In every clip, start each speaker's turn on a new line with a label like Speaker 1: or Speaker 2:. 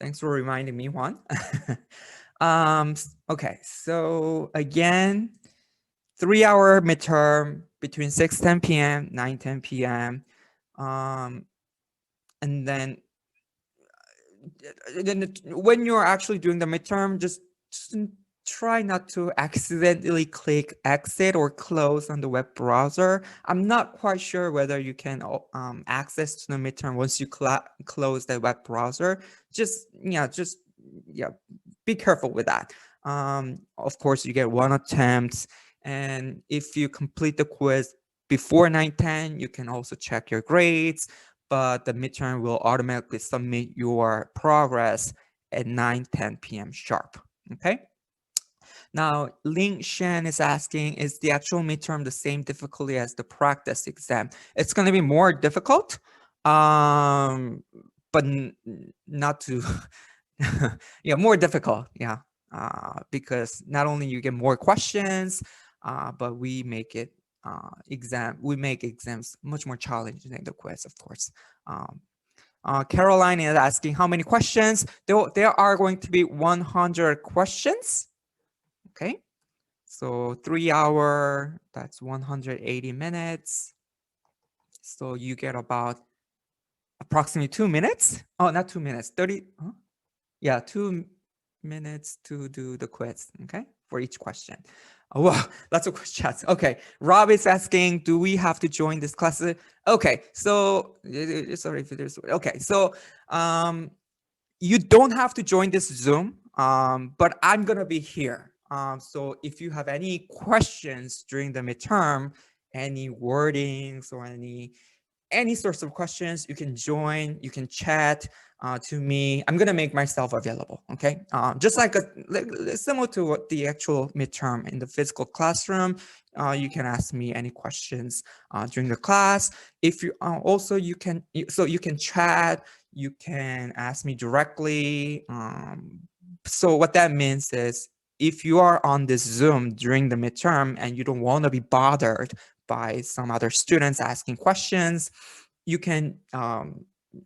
Speaker 1: Thanks for reminding me, Juan. Okay, so again, 3-hour midterm between 6:10 p.m., 9:10 p.m. And then when you're actually doing the midterm, just try not to accidentally click exit or close on the web browser. I'm not quite sure whether you can access to the midterm once you close the web browser. Just be careful with that. Of course, you get 1 attempt, and if you complete the quiz before 9:10, you can also check your grades, but the midterm will automatically submit your progress at 9:10 p.m. sharp. Okay. Now, Ling Shen is asking, is the actual midterm the same difficulty as the practice exam? It's going to be more difficult, but not too, yeah, more difficult. Yeah, because not only you get more questions, but we make it we make exams much more challenging than the quiz, of course. Caroline is asking how many questions. There are going to be 100 questions. Okay, so 3-hour, that's 180 minutes. So you get about approximately 2 minutes. Oh, not 2 minutes, 30. Huh? Yeah, 2 minutes to do the quiz, okay, for each question. Oh, wow, lots of chats. Okay, Rob is asking, do we have to join this class? Okay, so sorry if there's, okay, so you don't have to join this Zoom, but I'm gonna be here. So if you have any questions during the midterm, any wordings or any sorts of questions, you can join, you can chat to me. I'm gonna make myself available, okay? Just like similar to what the actual midterm in the physical classroom, you can ask me any questions during the class. If you also, you can chat, you can ask me directly. So what that means is, if you are on this Zoom during the midterm and you don't want to be bothered by some other students asking questions, you can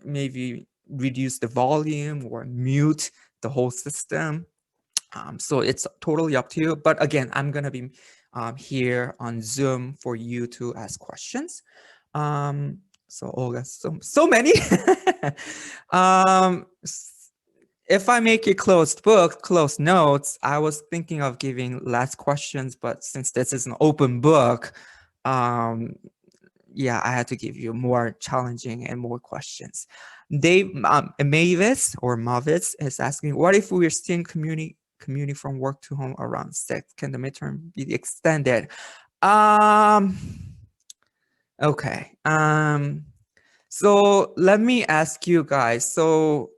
Speaker 1: maybe reduce the volume or mute the whole system. So it's totally up to you. But again, I'm going to be here on Zoom for you to ask questions. So Olga, so many. If I make it closed book, closed notes, I was thinking of giving less questions, but since this is an open book, yeah, I had to give you more challenging and more questions. Dave Mavis or Mavis is asking, what if we're still commuting from work to home around 6? Can the midterm be extended? Okay. So let me ask you guys. So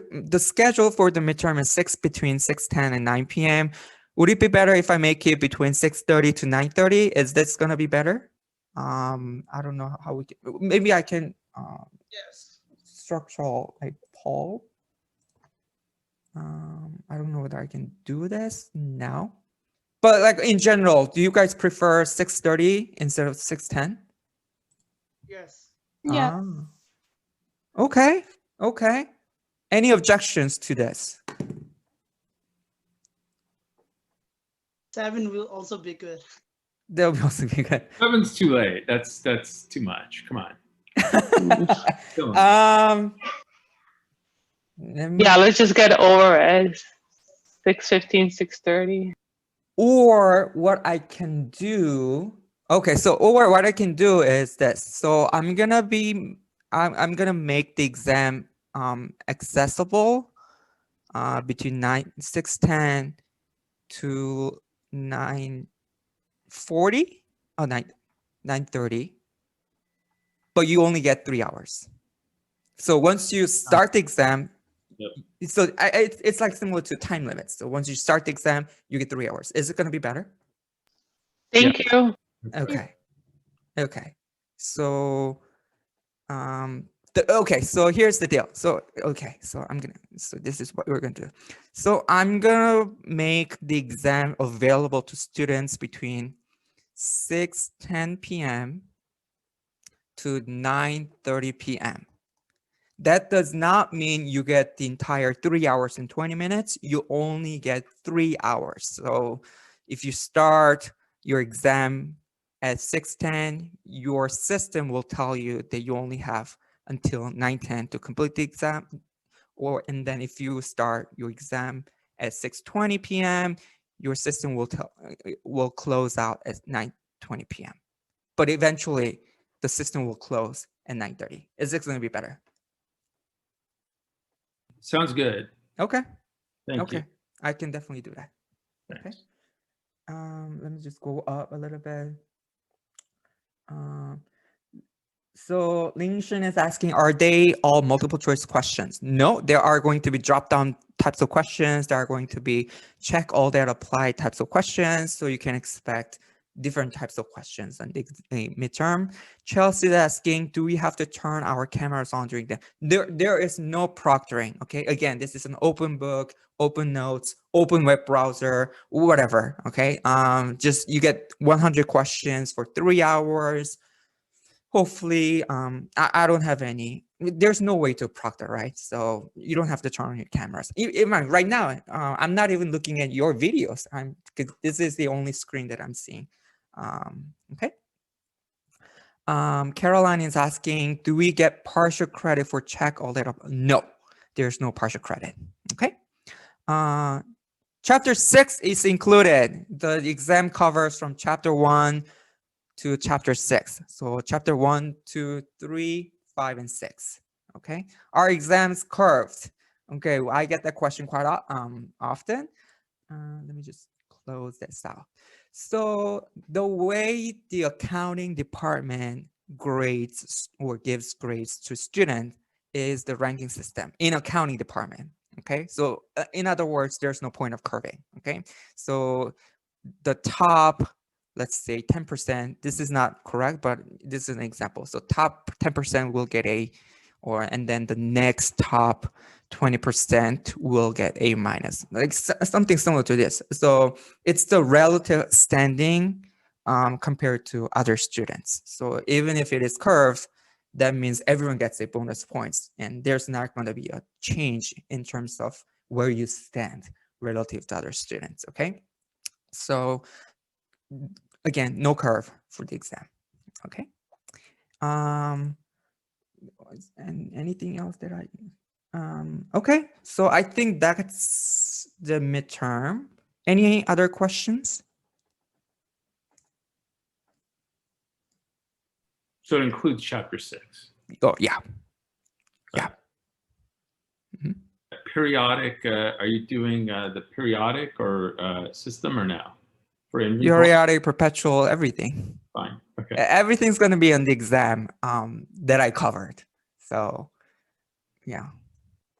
Speaker 1: the schedule for the midterm is between 6:10 and 9 p.m. Would it be better if I make it between 6:30 to 9:30? Is this gonna be better? I don't know how we can, maybe I can yes, structural like poll. I don't know whether I can do this now, but like in general, do you guys prefer 6:30 instead of 6:10?
Speaker 2: Yes.
Speaker 3: Yeah.
Speaker 1: Okay. Okay. Any objections to this?
Speaker 2: 7 will also be good.
Speaker 1: That will also be good.
Speaker 4: 7's too late. That's too much. Come on.
Speaker 3: Yeah, let's just get over it. 6:15, 6:30.
Speaker 1: Or what I can do, okay, so or what I can do is this. So I'm gonna make the exam accessible between 6:10 to 9:40 or 9:30, but you only get 3 hours. So once you start the exam,
Speaker 4: yep.
Speaker 1: So it's like similar to time limits. So once you start the exam, you get 3 hours. Is it going to be better?
Speaker 3: Thank you.
Speaker 1: Okay. Okay. So okay, so here's the deal. So okay, so this is what we're gonna do. So I'm gonna make the exam available to students between 6:10 p.m. to 9:30 p.m. That does not mean you get the entire 3 hours and 20 minutes. You only get 3 hours. So if you start your exam at 6:10, your system will tell you that you only have until 9:10 to complete the exam. And then if you start your exam at 6:20 p.m., your system will close out at 9:20 p.m. But eventually, the system will close at 9:30. Is it going to be better?
Speaker 4: Sounds good.
Speaker 1: Okay.
Speaker 4: Thank you.
Speaker 1: I can definitely do that. Okay.
Speaker 4: Thanks.
Speaker 1: Let me just go up a little bit. So Lingshen is asking, are they all multiple choice questions? No, there are going to be drop-down types of questions. There are going to be check all that apply types of questions. So you can expect different types of questions on the midterm. Chelsea is asking, do we have to turn our cameras on during the, there is no proctoring, okay? Again, this is an open book, open notes, open web browser, whatever, okay? Just you get 100 questions for 3 hours. Hopefully, I don't have any, there's no way to proctor, right? So you don't have to turn on your cameras. Even right now, I'm not even looking at your videos. This is the only screen that I'm seeing. Okay. Caroline is asking, do we get partial credit for check all that up? No, there's no partial credit. Okay. Chapter 6 is included. The exam covers from chapter 1 to chapter 6. So chapter 1, 2, 3, 5, and 6. Okay. Are exams curved? Okay. Well, I get that question quite often. Let me just close this out. So the way the accounting department grades or gives grades to students is the ranking system in accounting department. Okay. So in other words, there's no point of curving. Okay. So the top, let's say 10%, this is not correct, but this is an example. So top 10% will get A, and then the next top 20% will get A minus, like something similar to this. So it's the relative standing compared to other students. So even if it is curved, that means everyone gets a bonus points, and there's not going to be a change in terms of where you stand relative to other students. Okay. So again, no curve for the exam. Okay. And anything else that okay. So I think that's the midterm. Any other questions?
Speaker 4: So it includes chapter 6.
Speaker 1: Oh, yeah. Yeah.
Speaker 4: Periodic, are you doing the periodic or system or no? For inventory?
Speaker 1: Periodic, perpetual, everything.
Speaker 4: Fine. Okay.
Speaker 1: Everything's going to be on the exam that I covered. So, yeah.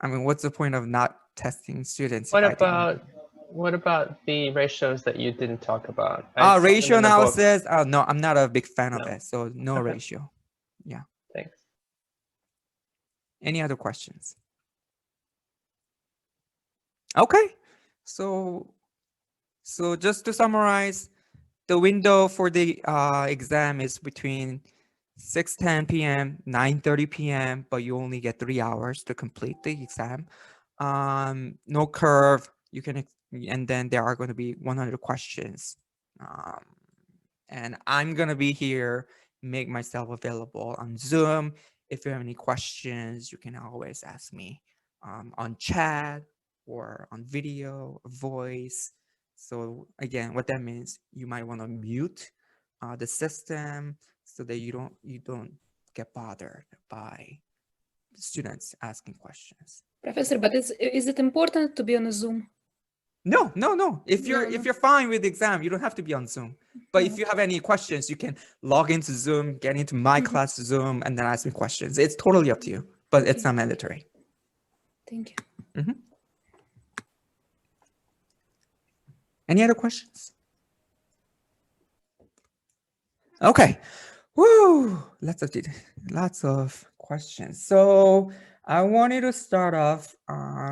Speaker 1: I mean, what's the point of not testing students?
Speaker 3: What about the ratios that you didn't talk about?
Speaker 1: Ratio analysis. No, I'm not a big fan of it. So no
Speaker 3: Okay.
Speaker 1: ratio. Yeah.
Speaker 3: Thanks.
Speaker 1: Any other questions? Okay. So just to summarize, the window for the exam is between 6:10 p.m., 9:30 p.m., but you only get 3 hours to complete the exam. No curve. You can, and then there are going to be 100 questions. And I'm going to be here, make myself available on Zoom. If you have any questions, you can always ask me on chat or on video, voice. So again, what that means, you might want to mute the system so that you don't get bothered by students asking questions.
Speaker 5: Professor, but is it important to be on a Zoom?
Speaker 1: No. If
Speaker 5: No.
Speaker 1: you're fine with the exam, you don't have to be on Zoom. But if you have any questions, you can log into Zoom, get into my class Zoom, and then ask me questions. It's totally up to you, but it's not mandatory.
Speaker 5: Thank you.
Speaker 1: Any other questions? Okay. Woo! Lots of questions. So I wanted to start off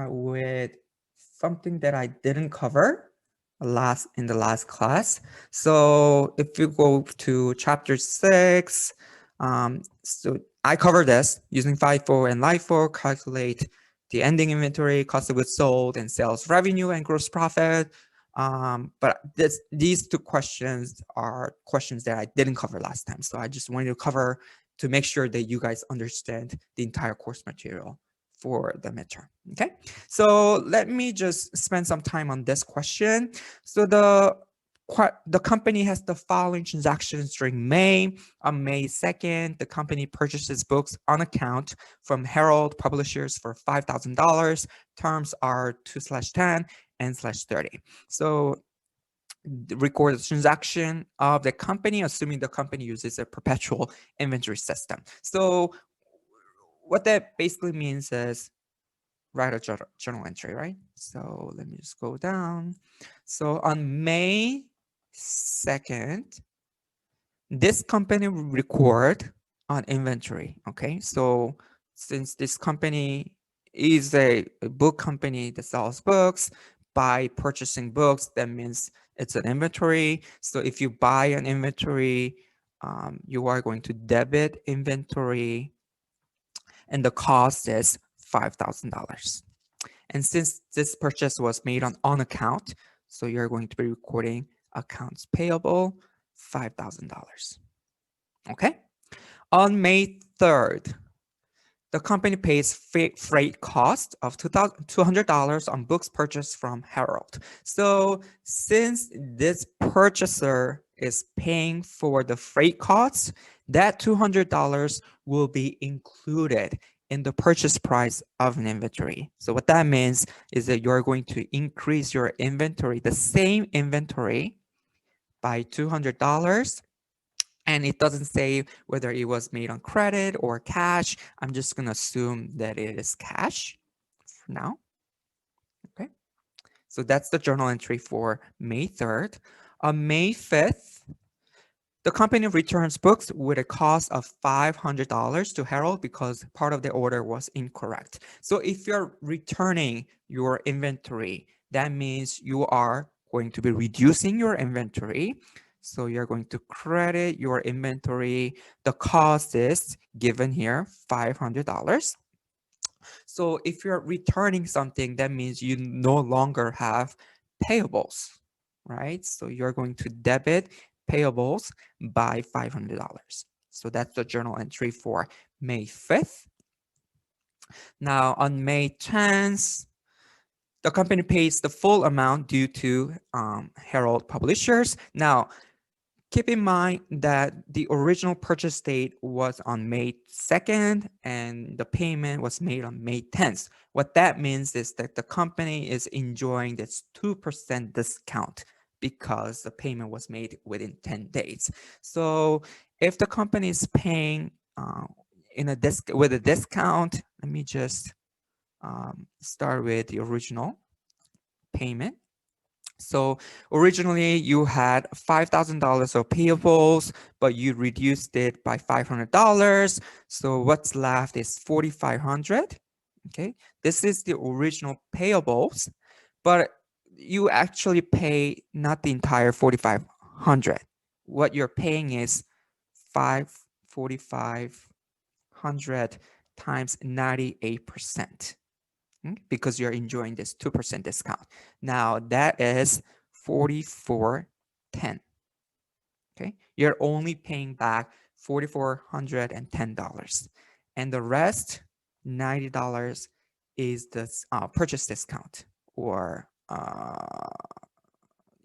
Speaker 1: with something that I didn't cover in the last class. So if you go to chapter 6, So I cover this using FIFO and LIFO, calculate the ending inventory, cost of goods sold, and sales revenue and gross profit. But these two questions are questions that I didn't cover last time. So I just wanted to cover to make sure that you guys understand the entire course material for the midterm. Okay, so let me just spend some time on this question. So the company has the following transactions during May. On May 2nd, the company purchases books on account from Herald Publishers for $5,000. Terms are 2/10 and /30. So record the transaction of the company, assuming the company uses a perpetual inventory system. So what that basically means is write a journal entry, right? So let me just go down. So on May 2nd, this company will record on inventory, okay? So since this company is a book company that sells books, by purchasing books, that means it's an inventory. So if you buy an inventory, you are going to debit inventory, and the cost is $5,000. And since this purchase was made on account, so you're going to be recording accounts payable, $5,000. Okay. On May 3rd, the company pays freight cost of $200 on books purchased from Herald. So since this purchaser is paying for the freight costs, that $200 will be included in the purchase price of an inventory. So what that means is that you're going to increase your inventory, the same inventory, by $200. And it doesn't say whether it was made on credit or cash. I'm just going to assume that it is cash for now. Okay. So that's the journal entry for May 3rd. On May 5th, the company returns books with a cost of $500 to Herald because part of the order was incorrect. So if you're returning your inventory, that means you are going to be reducing your inventory. So you're going to credit your inventory. The cost is given here, $500. So if you're returning something, that means you no longer have payables, right? So you're going to debit payables by $500. So that's the journal entry for May 5th. Now on May 10th, the company pays the full amount due to Herald Publishers. Now, keep in mind that the original purchase date was on May 2nd and the payment was made on May 10th. What that means is that the company is enjoying this 2% discount because the payment was made within 10 days. So if the company is paying with a discount, let me just start with the original payment. So originally you had $5,000 of payables, but you reduced it by $500. So what's left is $4,500. Okay, this is the original payables, but you actually pay not the entire $4,500. What you're paying is $4,500 times 98%. Because you're enjoying this 2% discount. Now that is $4,410. Okay, you're only paying back $4,410, and the rest, $90, is the purchase discount, or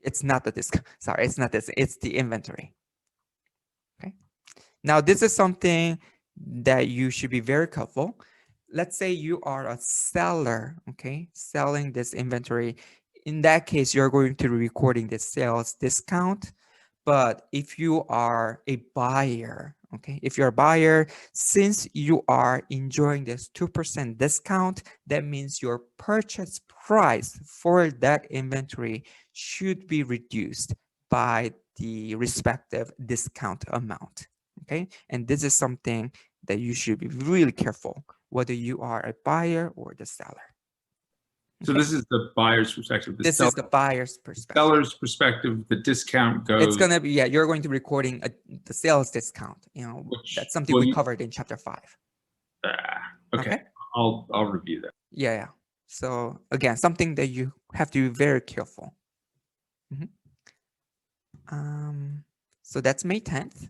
Speaker 1: it's not the discount. Sorry, it's not this. It's the inventory. Okay. Now this is something that you should be very careful. Let's say you are a seller, okay, selling this inventory. In that case, you're going to be recording the sales discount. But if you are a buyer, okay, if you're a buyer, since you are enjoying this 2% discount, that means your purchase price for that inventory should be reduced by the respective discount amount, okay? And this is something that you should be really careful, whether you are a buyer or the seller.
Speaker 4: So this is the buyer's perspective. The
Speaker 1: This is the buyer's perspective.
Speaker 4: seller's perspective, the discount goes.
Speaker 1: It's gonna be, yeah, you're going to be recording the sales discount. You know,
Speaker 4: Which-
Speaker 1: that's something
Speaker 4: well,
Speaker 1: we
Speaker 4: you-
Speaker 1: covered in chapter 5.
Speaker 4: Okay.
Speaker 1: Okay.
Speaker 4: I'll review that.
Speaker 1: Yeah, yeah. So again, something that you have to be very careful. Mhm. So that's May 10th.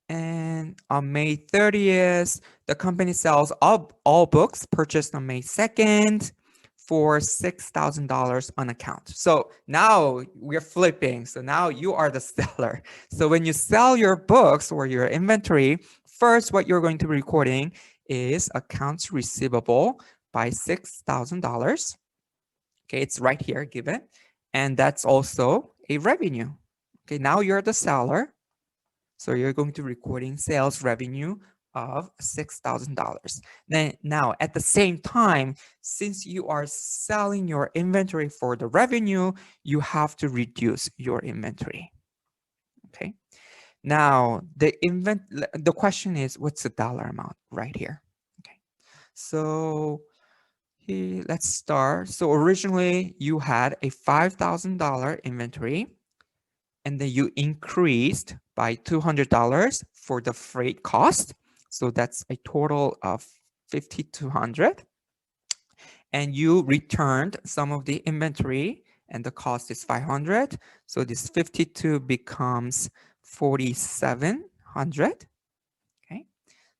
Speaker 1: And on May 30th, the company sells all books purchased on May 2nd for $6,000 on account. So now we're flipping. So now you are the seller. So when you sell your books or your inventory, first what you're going to be recording is accounts receivable by $6,000. Okay, it's right here given. And that's also a revenue. Okay, now you're the seller. So you're going to be recording sales revenue of $6,000. Then now at the same time, since you are selling your inventory for the revenue, you have to reduce your inventory. Okay. Now the question is, what's the dollar amount right here? Okay. So here, let's start. So originally you had a $5,000 inventory, and then you increased by $200 for the freight cost. So that's a total of $5,200. And you returned some of the inventory and the cost is $500. So this 52 becomes $4,700. Okay.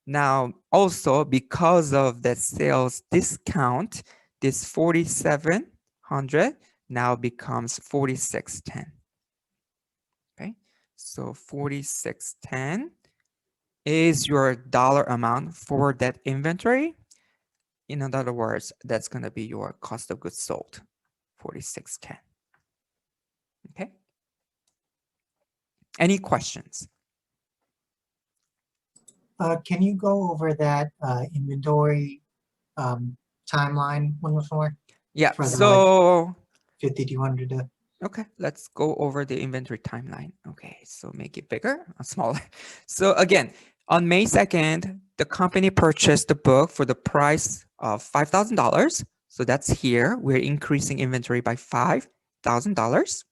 Speaker 1: Now also because of the sales discount, this $4,700 now becomes $4,610. Okay, so 4,610 is your dollar amount for that inventory. In other words, that's going to be your cost of goods sold, 4,610. Okay. Any questions?
Speaker 6: Can you go over that inventory timeline one more?
Speaker 1: Yeah,
Speaker 6: For the,
Speaker 1: so
Speaker 6: 5,200 to
Speaker 1: okay, let's go over the inventory timeline. Okay, so make it bigger or smaller. So again, on May 2nd, the company purchased the book for the price of $5,000. So that's here. We're increasing inventory by $5,000.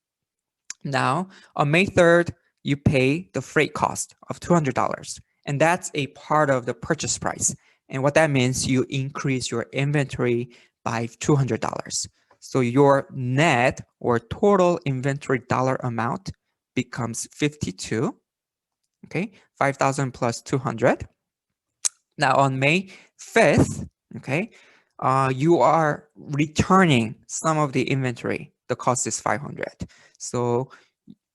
Speaker 1: Now, on May 3rd, you pay the freight cost of $200. And that's a part of the purchase price. And what that means, you increase your inventory by $200. So your net or total inventory dollar amount becomes 52. Okay, 5,000 plus 200. Now on May 5th, okay, you are returning some of the inventory. The cost is 500. So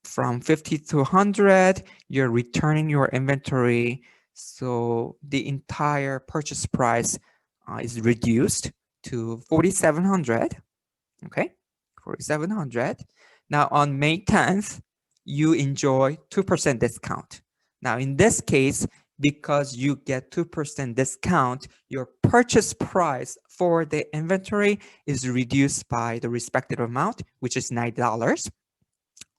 Speaker 1: from 50 to 100, you're returning your inventory. So the entire purchase price is reduced to 4,700. Okay, 4,700. Now on May 10th, you enjoy 2% discount. Now in this case, because you get 2% discount, your purchase price for the inventory is reduced by the respective amount, which is $90.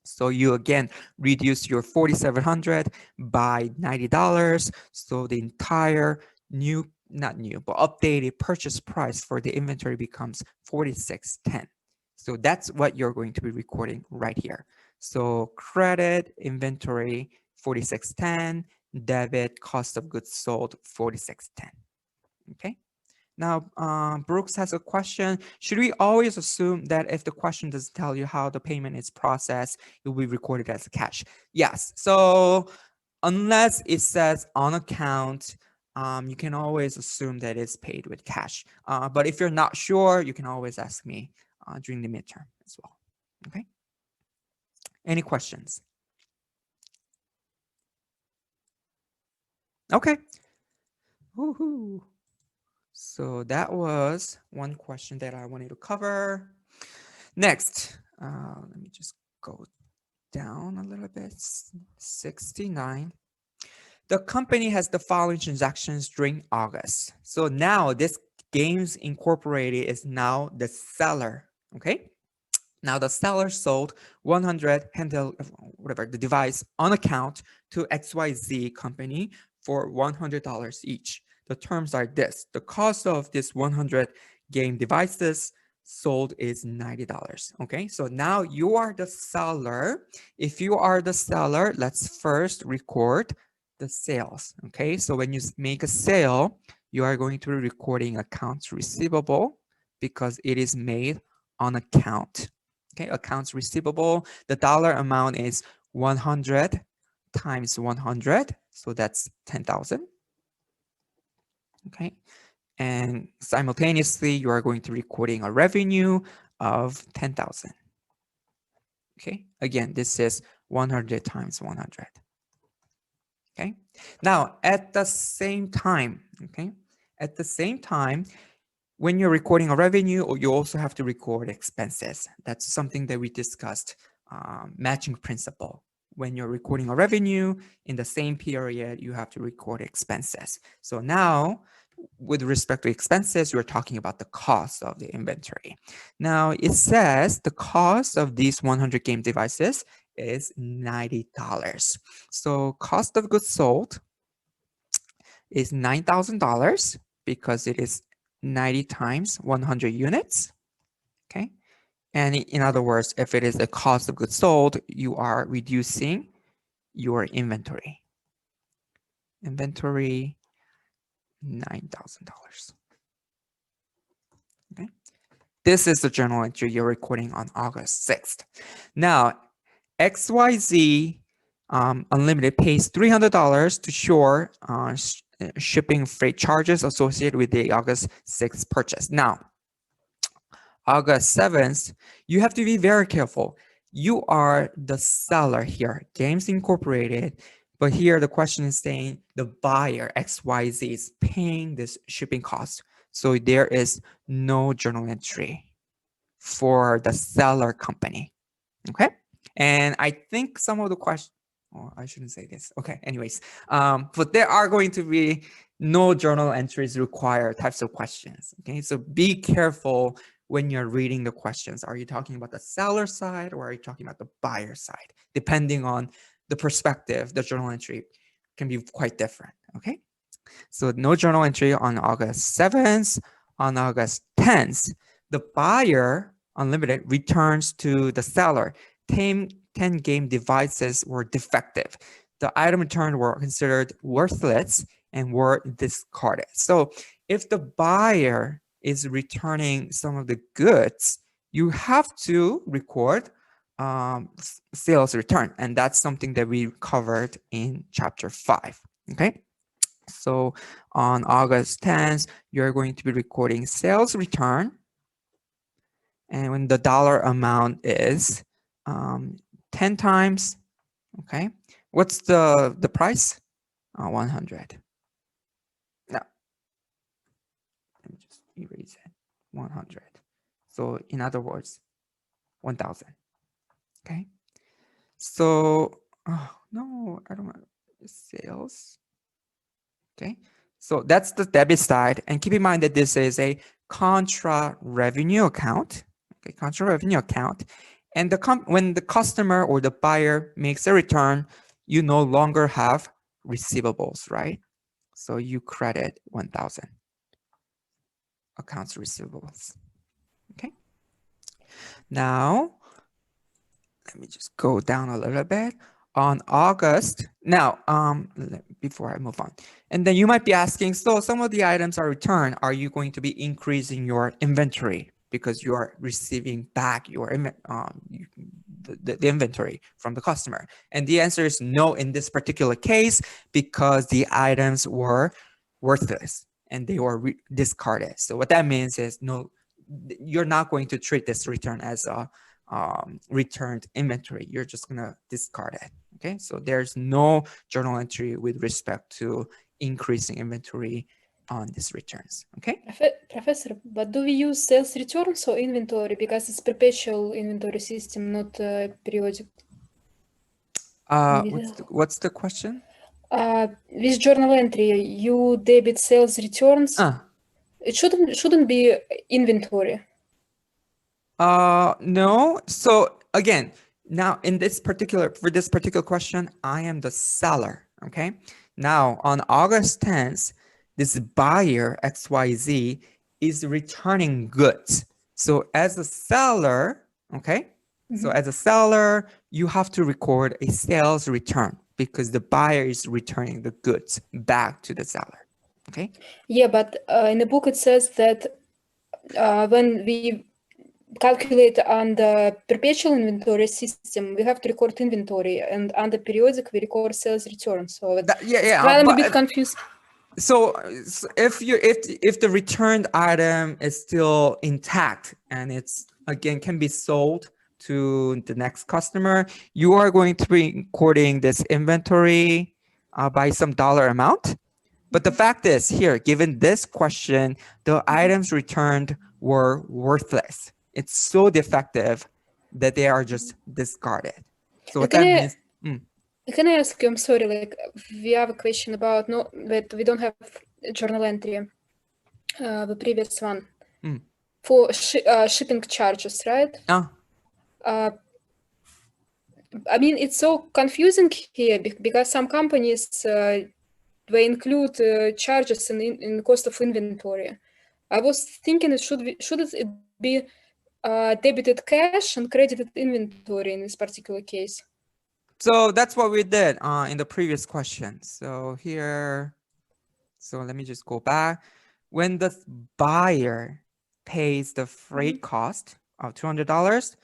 Speaker 1: So you again reduce your 4,700 by $90. So the entire not new, but updated purchase price for the inventory becomes 4,610. So that's what you're going to be recording right here. So credit inventory 4,610, debit cost of goods sold 4,610. Okay. Now, Brooks has a question. Should we always assume that if the question doesn't tell you how the payment is processed, it will be recorded as cash? Yes. So unless it says on account, you can always assume that it's paid with cash. But if you're not sure, you can always ask me during the midterm as well. Okay. Any questions? Okay. Woohoo. So that was one question that I wanted to cover. Next, let me just go down a little bit. 69. The company has the following transactions during August. So now this Games Incorporated is now the seller. Okay. Now the seller sold 100 handheld, whatever, the device on account to XYZ company for $100 each. The terms are this: the cost of this 100 game devices sold is $90. Okay, so now you are the seller. If you are the seller, let's first record the sales. Okay, so when you make a sale, you are going to be recording accounts receivable because it is made on account. Okay, accounts receivable, the dollar amount is 100 times 100, so that's 10,000. Okay, and simultaneously you are going to be recording a revenue of 10,000. Okay, again, this is 100 times 100. Okay, now at the same time, when you're recording a revenue, you also have to record expenses. That's something that we discussed, matching principle. When you're recording a revenue in the same period, you have to record expenses. So now, with respect to expenses, we're talking about the cost of the inventory. Now, it says the cost of these 100 game devices is $90. So cost of goods sold is $9,000 because it is 90 times 100 units. Okay. And in other words, if it is the cost of goods sold, you are reducing your inventory. Inventory, $9,000. Okay. This is the journal entry you're recording on August 6th. Now, XYZ Unlimited pays $300 to Shore shipping freight charges associated with the August 6th purchase. Now, August 7th, you have to be very careful. You are the seller here, Games Incorporated, but here the question is saying the buyer, XYZ, is paying this shipping cost. So there is no journal entry for the seller company, okay? And I think some of the questions, oh, I shouldn't say this. Okay, anyways, but there are going to be no journal entries required types of questions, okay? So be careful when you're reading the questions. Are you talking about the seller side or are you talking about the buyer side? Depending on the perspective, the journal entry can be quite different, okay? So no journal entry on August 7th. On August 10th, the buyer, Unlimited, returns to the seller 10 game devices were defective. The item returned were considered worthless and were discarded. So if the buyer is returning some of the goods, you have to record sales return. And that's something that we covered in chapter 5, okay? So on August 10th, you're going to be recording sales return. And when the dollar amount is 10 times, okay? What's the price? 100. No. Let me just erase it. 100. So in other words, 1,000. Okay. So, oh no, I don't want sales. Okay, so that's the debit side. And keep in mind that this is a contra revenue account. Okay, contra revenue account. And when the customer or the buyer makes a return, you no longer have receivables, right? So you credit 1,000 accounts receivables. Okay. Now, let me just go down a little bit. On August, now, before I move on, and then you might be asking, so some of the items are returned. Are you going to be increasing your inventory because you are receiving back your the inventory from the customer? And the answer is no in this particular case because the items were worthless and they were discarded. So what that means is no, you're not going to treat this return as a returned inventory. You're just gonna discard it. Okay, so there's no journal entry with respect to increasing inventory on these returns. Okay.
Speaker 5: Professor, but do we use sales returns or inventory because it's perpetual inventory system, not periodic?
Speaker 1: What's the question?
Speaker 5: With journal entry, you debit sales returns. It shouldn't be inventory.
Speaker 1: No. So again, now for this particular question, I am the seller. Okay. Now on August 10th, this buyer XYZ is returning goods. So as a seller, okay, so as a seller, you have to record a sales return because the buyer is returning the goods back to the seller. Okay.
Speaker 5: Yeah, but in the book it says that when we calculate on the perpetual inventory system, we have to record inventory, and on the periodic we record sales return. So I'm a bit confused.
Speaker 1: So if the returned item is still intact and it's again can be sold to the next customer, you are going to be recording this inventory by some dollar amount. But the fact is here, given this question, the items returned were worthless. It's so defective that they are just discarded. So what that means.
Speaker 5: Can I ask you, I'm sorry, like we have a question about that we don't have a journal entry, the previous one, for shipping charges, right? I mean, it's so confusing here because some companies, they include charges in cost of inventory. I was thinking should it be debited cash and credited inventory in this particular case?
Speaker 1: So that's what we did in the previous question. So here, so let me just go back. When the buyer pays the freight cost of $200,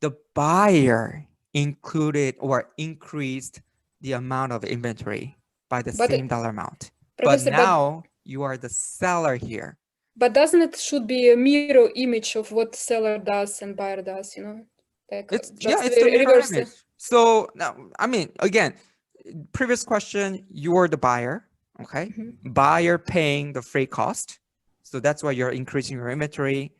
Speaker 1: the buyer included or increased the amount of inventory by the same dollar amount. But now you are the seller here.
Speaker 5: But doesn't it should be a mirror image of what seller does and buyer does, you know? Like
Speaker 1: it's the mirror image. So now, I mean, again, previous question, you're the buyer, okay? Buyer paying the freight cost. So that's why you're increasing your inventory.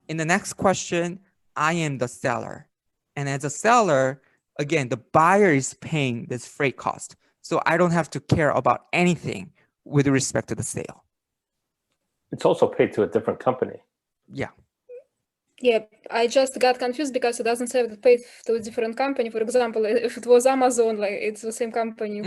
Speaker 1: In the next question, I am the seller. And as a seller, again, the buyer is paying this freight cost. So I don't have to care about anything with respect to the sale.
Speaker 7: It's also paid to a different company.
Speaker 1: Yeah.
Speaker 5: Yeah, I just got confused because it doesn't say that paid to a different company. For example, if it was Amazon, like it's the same company.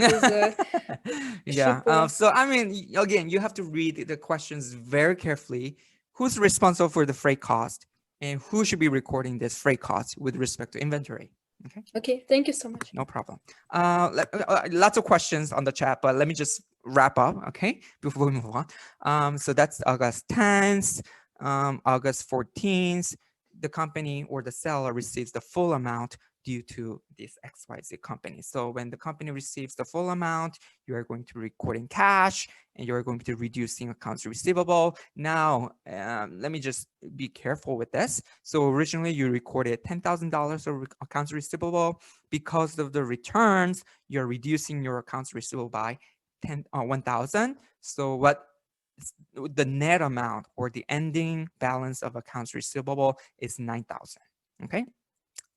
Speaker 1: Yeah. So I mean, again, you have to read the questions very carefully. Who's responsible for the freight cost, and who should be recording this freight cost with respect to inventory? Okay.
Speaker 5: Okay. Thank you so much.
Speaker 1: No problem. Lots of questions on the chat, but let me just wrap up, okay, before we move on. So that's August 10th. August 14th, the company or the seller receives the full amount due to this XYZ company. So when the company receives the full amount, you are going to be recording cash and you're going to be reducing accounts receivable. Now, let me just be careful with this. So originally you recorded $10,000 of accounts receivable. Because of the returns, you're reducing your accounts receivable by 1,000. So what the net amount or the ending balance of accounts receivable is 9,000. Okay.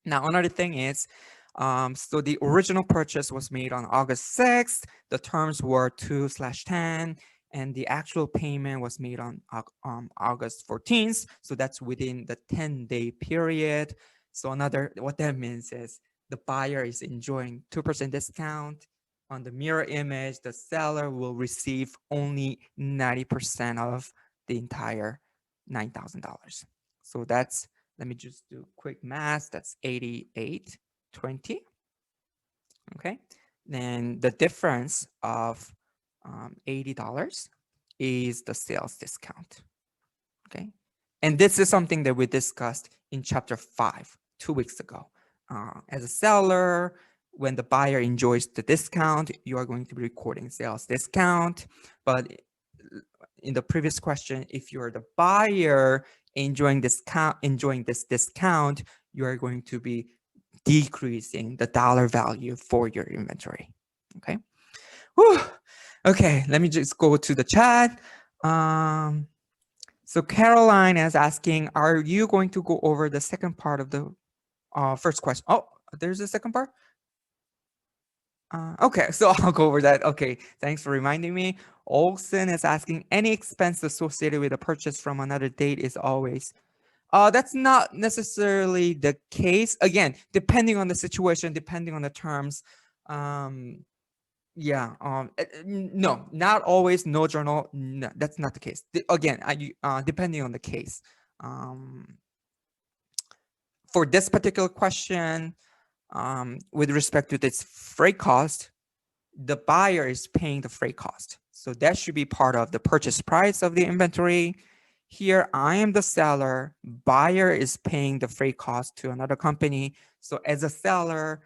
Speaker 1: Now, another thing is, so the original purchase was made on August 6th. The terms were 2/10, and the actual payment was made on August 14th. So that's within the 10-day period. So what that means is the buyer is enjoying 2% discount. On the mirror image, the seller will receive only 90% of the entire $9,000. So that's, let me just do quick math. That's 88.20. Okay. Then the difference of $80 is the sales discount. Okay. And this is something that we discussed in chapter 5, 2 weeks ago. As a seller, when the buyer enjoys the discount, you are going to be recording sales discount. But in the previous question, if you're the buyer enjoying this discount, you are going to be decreasing the dollar value for your inventory. Okay. Whew. Okay, let me just go to the chat. So Caroline is asking, are you going to go over the second part of the first question? Oh, there's a second part? Okay, so I'll go over that. Okay, thanks for reminding me. Olsen is asking, any expense associated with a purchase from another date is always. That's not necessarily the case. Again, depending on the situation, depending on the terms. Yeah, no, not always, no journal. No, that's not the case. Again, depending on the case. for this particular question, with respect to this freight cost, the buyer is paying the freight cost. So that should be part of the purchase price of the inventory. Here, I am the seller, buyer is paying the freight cost to another company. So as a seller,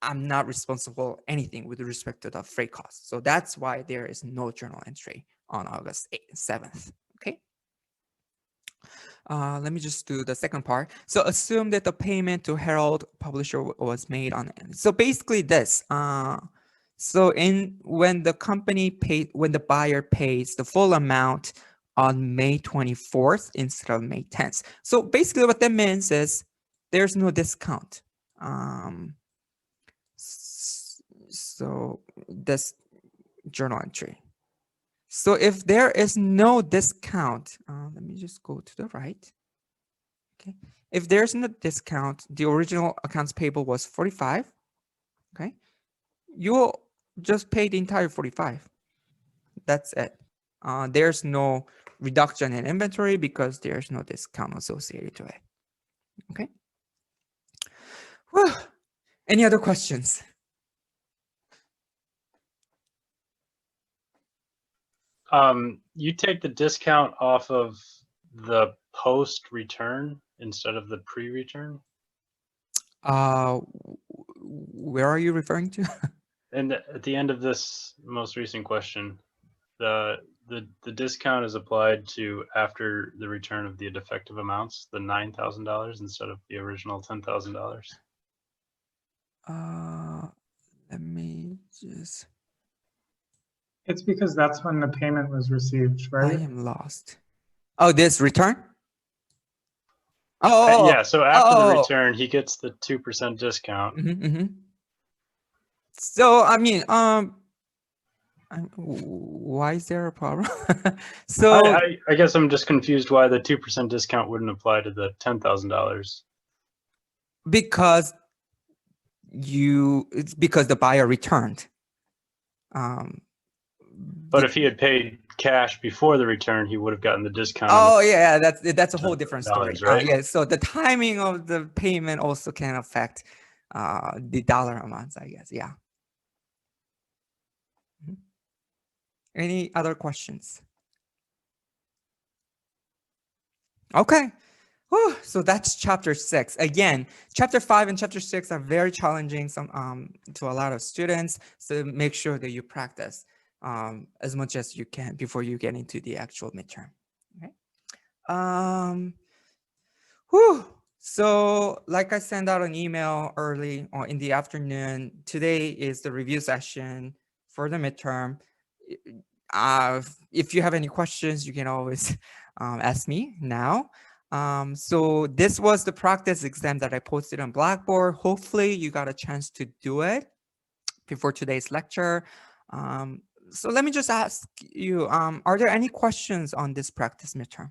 Speaker 1: I'm not responsible anything with respect to the freight cost. So that's why there is no journal entry on August 7th, okay? Let me just do the second part. So assume that the payment to Herald publisher was made on, so basically this, so when the buyer pays the full amount on May 24th instead of May 10th. So basically what that means is there's no discount. So this journal entry. So if there is no discount, let me just go to the right. Okay. If there's no discount, the original accounts payable was 45. Okay. You'll just pay the entire 45. That's it. There's no reduction in inventory because there's no discount associated to it. Okay. Whew. Any other questions?
Speaker 8: You take the discount off of the post-return instead of the pre-return?
Speaker 1: Where are you referring to?
Speaker 8: And at the end of this most recent question, the discount is applied to after the return of the defective amounts, the $9,000 instead of the original $10,000.
Speaker 1: Let me just.
Speaker 9: It's because that's when the payment was received,
Speaker 1: I
Speaker 9: right?
Speaker 1: am lost. Oh, this return? Oh,
Speaker 8: Yeah, so after the return, he gets the 2% discount.
Speaker 1: So, I mean, why is there a problem? So
Speaker 8: I guess I'm just confused why the 2% discount wouldn't apply to the $10,000.
Speaker 1: Because it's because the buyer returned.
Speaker 8: But if he had paid cash before the return, he would have gotten the discount.
Speaker 1: Oh yeah, that's a whole different story.
Speaker 8: Right?
Speaker 1: Yeah, so the timing of the payment also can affect the dollar amounts, I guess. Yeah. Any other questions? Okay. Whew, so that's chapter 6. Again, chapter 5 and chapter 6 are very challenging to a lot of students. So make sure that you practice as much as you can before you get into the actual midterm. Okay. So like I sent out an email early or in the afternoon, today is the review session for the midterm. If you have any questions, you can always ask me now. So this was the practice exam that I posted on Blackboard. Hopefully you got a chance to do it before today's lecture. So let me just ask you, are there any questions on this practice midterm?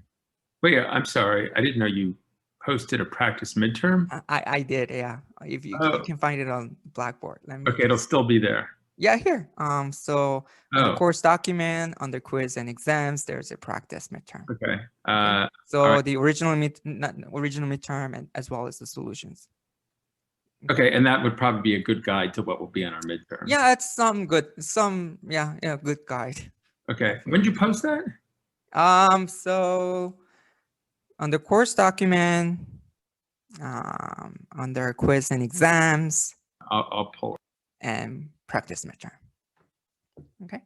Speaker 4: Wait, I'm sorry. I didn't know you posted a practice midterm.
Speaker 1: I did, yeah. If you can find it on Blackboard.
Speaker 4: Okay, it'll still be there.
Speaker 1: Yeah, here. So on the course document, under quiz and exams, there's a practice midterm.
Speaker 4: Okay.
Speaker 1: So
Speaker 4: right.
Speaker 1: the original midterm and as well as the solutions.
Speaker 4: Okay, and that would probably be a good guide to what will be on our midterm.
Speaker 1: Yeah, it's good guide.
Speaker 4: Okay, when did you post that?
Speaker 1: So on the course document, under quiz and exams,
Speaker 4: I'll pull it.
Speaker 1: And practice midterm. Okay.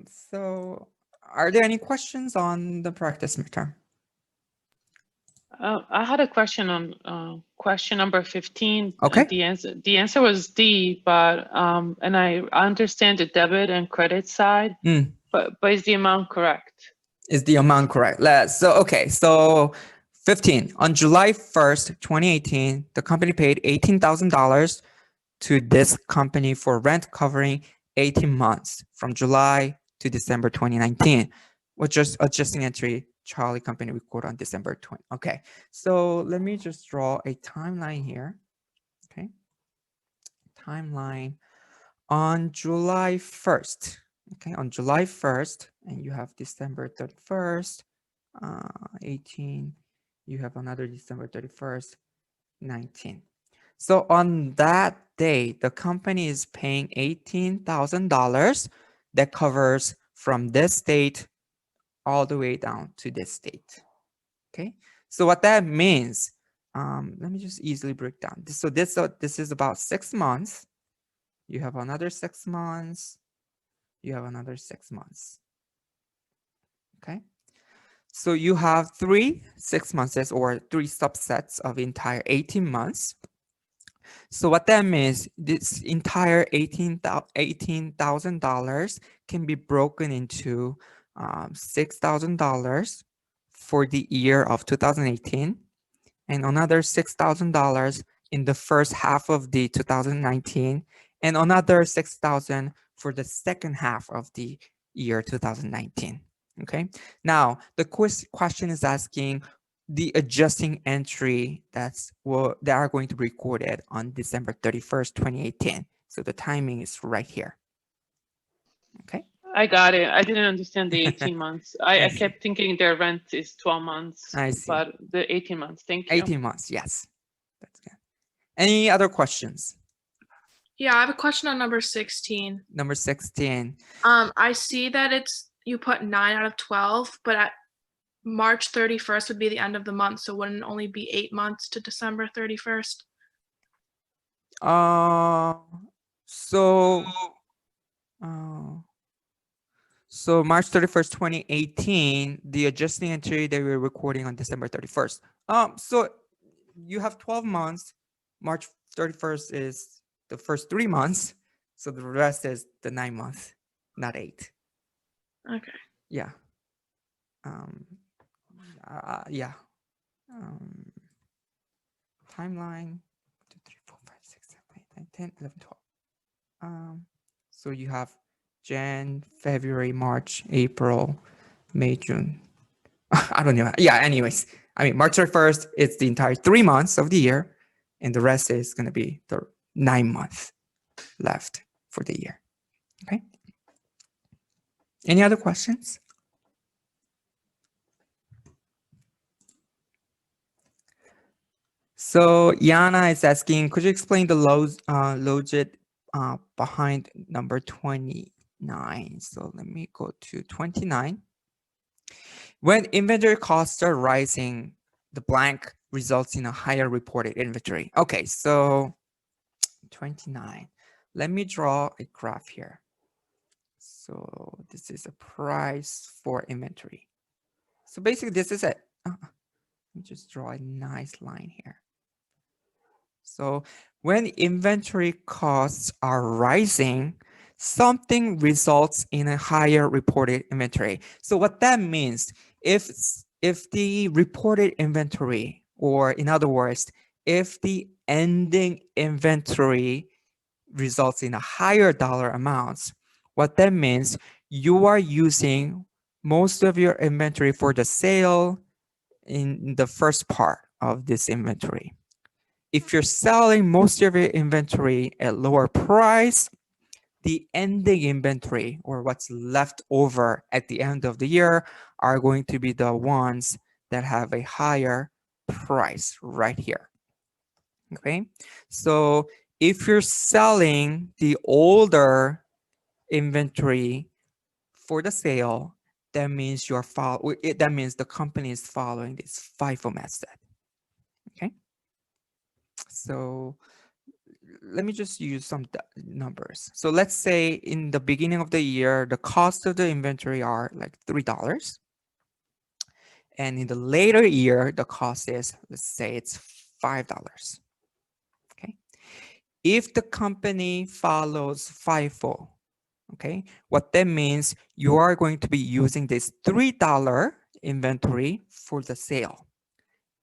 Speaker 1: So are there any questions on the practice midterm?
Speaker 3: I had a question on question number 15.
Speaker 1: Okay.
Speaker 3: The answer was D, but and I understand the debit and credit side, but is the amount correct?
Speaker 1: Is the amount correct? So 15, on July 1st, 2018, the company paid $18,000 to this company for rent covering 18 months from July to December 2019, which just adjusting entry Charlie company record on December 20. Okay, so let me just draw a timeline here. Okay, timeline on July 1st. Okay, on July 1st, and you have December 31st, 18, You have another December 31st, 19. So on that day, the company is paying $18,000 that covers from this date all the way down to this date. Okay, so what that means, let me just easily break down. So this is about 6 months. You have another 6 months. You have another 6 months. Okay, so you have 3 6 months or 3 subsets of entire 18 months. So what that means, this entire $18,000 can be broken into $6,000 for the year of 2018 and another $6,000 in the first half of the 2019 and another $6,000 for the second half of the year 2019. Okay, now the question is asking the adjusting entry that are going to be recorded on December 31st, 2018. So the timing is right here. Okay.
Speaker 3: I got it. I didn't understand the 18 months. I
Speaker 1: see.
Speaker 3: kept thinking their rent is 12 months.
Speaker 1: I see.
Speaker 3: But the 18 months. Thank you.
Speaker 1: 18 months, yes. That's good. Any other questions?
Speaker 10: Yeah, I have a question on number 16.
Speaker 1: Number 16.
Speaker 10: I see that you put 9 out of 12, but at March 31st would be the end of the month, so wouldn't it only be 8 months to December 31st?
Speaker 1: So March 31st, 2018, the adjusting entry that we're recording on December 31st. So you have 12 months. March 31st is the first 3 months. So the rest is the 9 months, not 8.
Speaker 10: Okay.
Speaker 1: Yeah. Yeah. Timeline 2, 3, 4, 5, 6, 7, 8, 9, 10, 11, 12. So you have Jan, February, March, April, May, June. I don't know. Yeah, anyways. I mean, March 31st, it's the entire 3 months of the year, and the rest is going to be the 9 months left for the year. Okay. Any other questions? So Yana is asking, could you explain the logic behind number 29? So let me go to 29. When inventory costs are rising, the blank results in a higher reported inventory. Okay, so 29. Let me draw a graph here. So this is a price for inventory. So basically this is it. Let me just draw a nice line here. So when inventory costs are rising, something results in a higher reported inventory. So what that means, if the reported inventory, or in other words, if the ending inventory results in a higher dollar amounts, what that means, you are using most of your inventory for the sale in the first part of this inventory. If you're selling most of your inventory at lower price, the ending inventory, or what's left over at the end of the year, are going to be the ones that have a higher price right here. Okay, so if you're selling the older inventory for the sale, that means that means the company is following this FIFO method. Okay, so let me just use some numbers. So let's say in the beginning of the year, the cost of the inventory are like $3. And in the later year, the cost is, let's say it's $5. Okay. If the company follows FIFO, okay, what that means, you are going to be using this $3 inventory for the sale.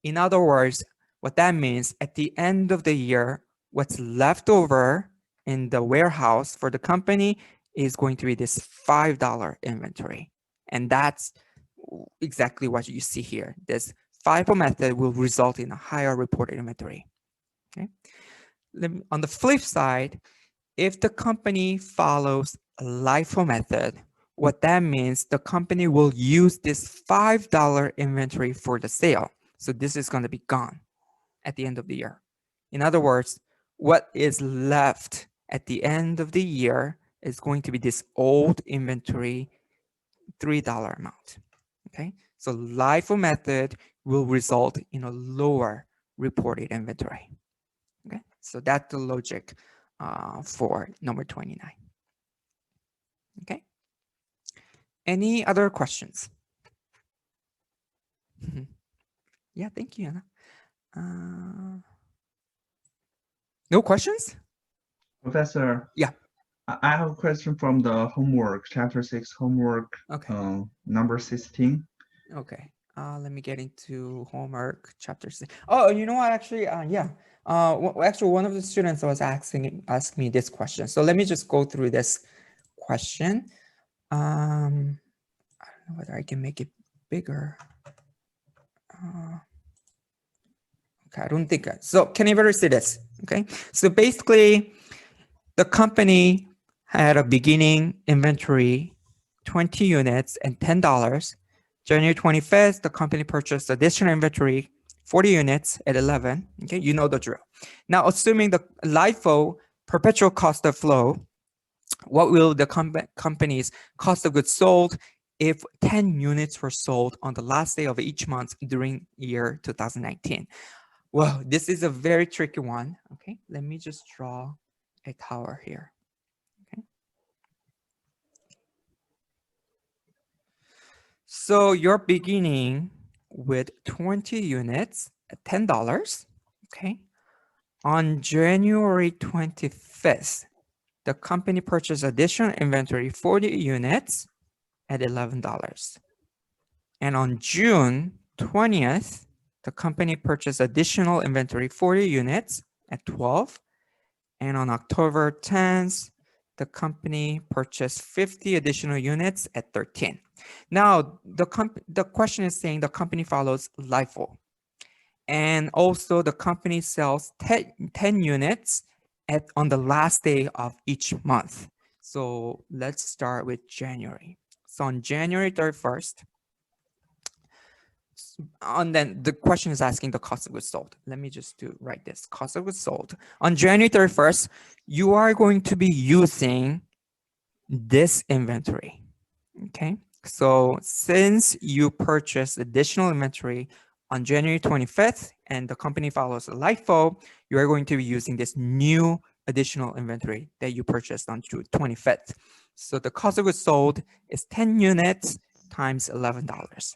Speaker 1: In other words, what that means, at the end of the year, what's left over in the warehouse for the company is going to be this $5 inventory. And that's exactly what you see here. This FIFO method will result in a higher reported inventory. Okay. On the flip side, if the company follows a LIFO method, what that means, the company will use this $5 inventory for the sale. So this is going to be gone at the end of the year. In other words, what is left at the end of the year is going to be this old inventory $3 amount. Okay, so LIFO method will result in a lower reported inventory. Okay, so that's the logic for number 29. Okay, any other questions? Yeah, thank you, Anna. No questions?
Speaker 11: Professor.
Speaker 1: Yeah.
Speaker 11: I have a question from the homework, chapter 6 homework,
Speaker 1: okay.
Speaker 11: Number 16.
Speaker 1: Okay, let me get into homework, chapter 6. Oh, you know what, actually, yeah. Actually, one of the students was asked me this question. So let me just go through this question. I don't know whether I can make it bigger. Okay, I don't think so. Can everybody see this? Okay, so basically, the company had a beginning inventory 20 units and $10. January 25th, the company purchased additional inventory 40 units at 11. Okay, you know the drill. Now, assuming the LIFO perpetual cost of flow, what will the company's cost of goods sold if 10 units were sold on the last day of each month during year 2019? Well, this is a very tricky one. Okay, let me just draw a tower here. Okay. So you're beginning with 20 units at $10. Okay. On January 25th, the company purchased additional inventory 40 units at $11. And on June 20th, the company purchased additional inventory 40 units at 12. And on October 10th, the company purchased 50 additional units at 13. Now, the question is saying the company follows LIFO. And also the company sells 10 units on the last day of each month. So let's start with January. So on January 31st, and then the question is asking the cost of goods sold. Let me just write this, cost of goods sold. On January 31st, you are going to be using this inventory, okay? So since you purchased additional inventory on January 25th and the company follows LIFO, you are going to be using this new additional inventory that you purchased on June 25th. So the cost of goods sold is 10 units times $11.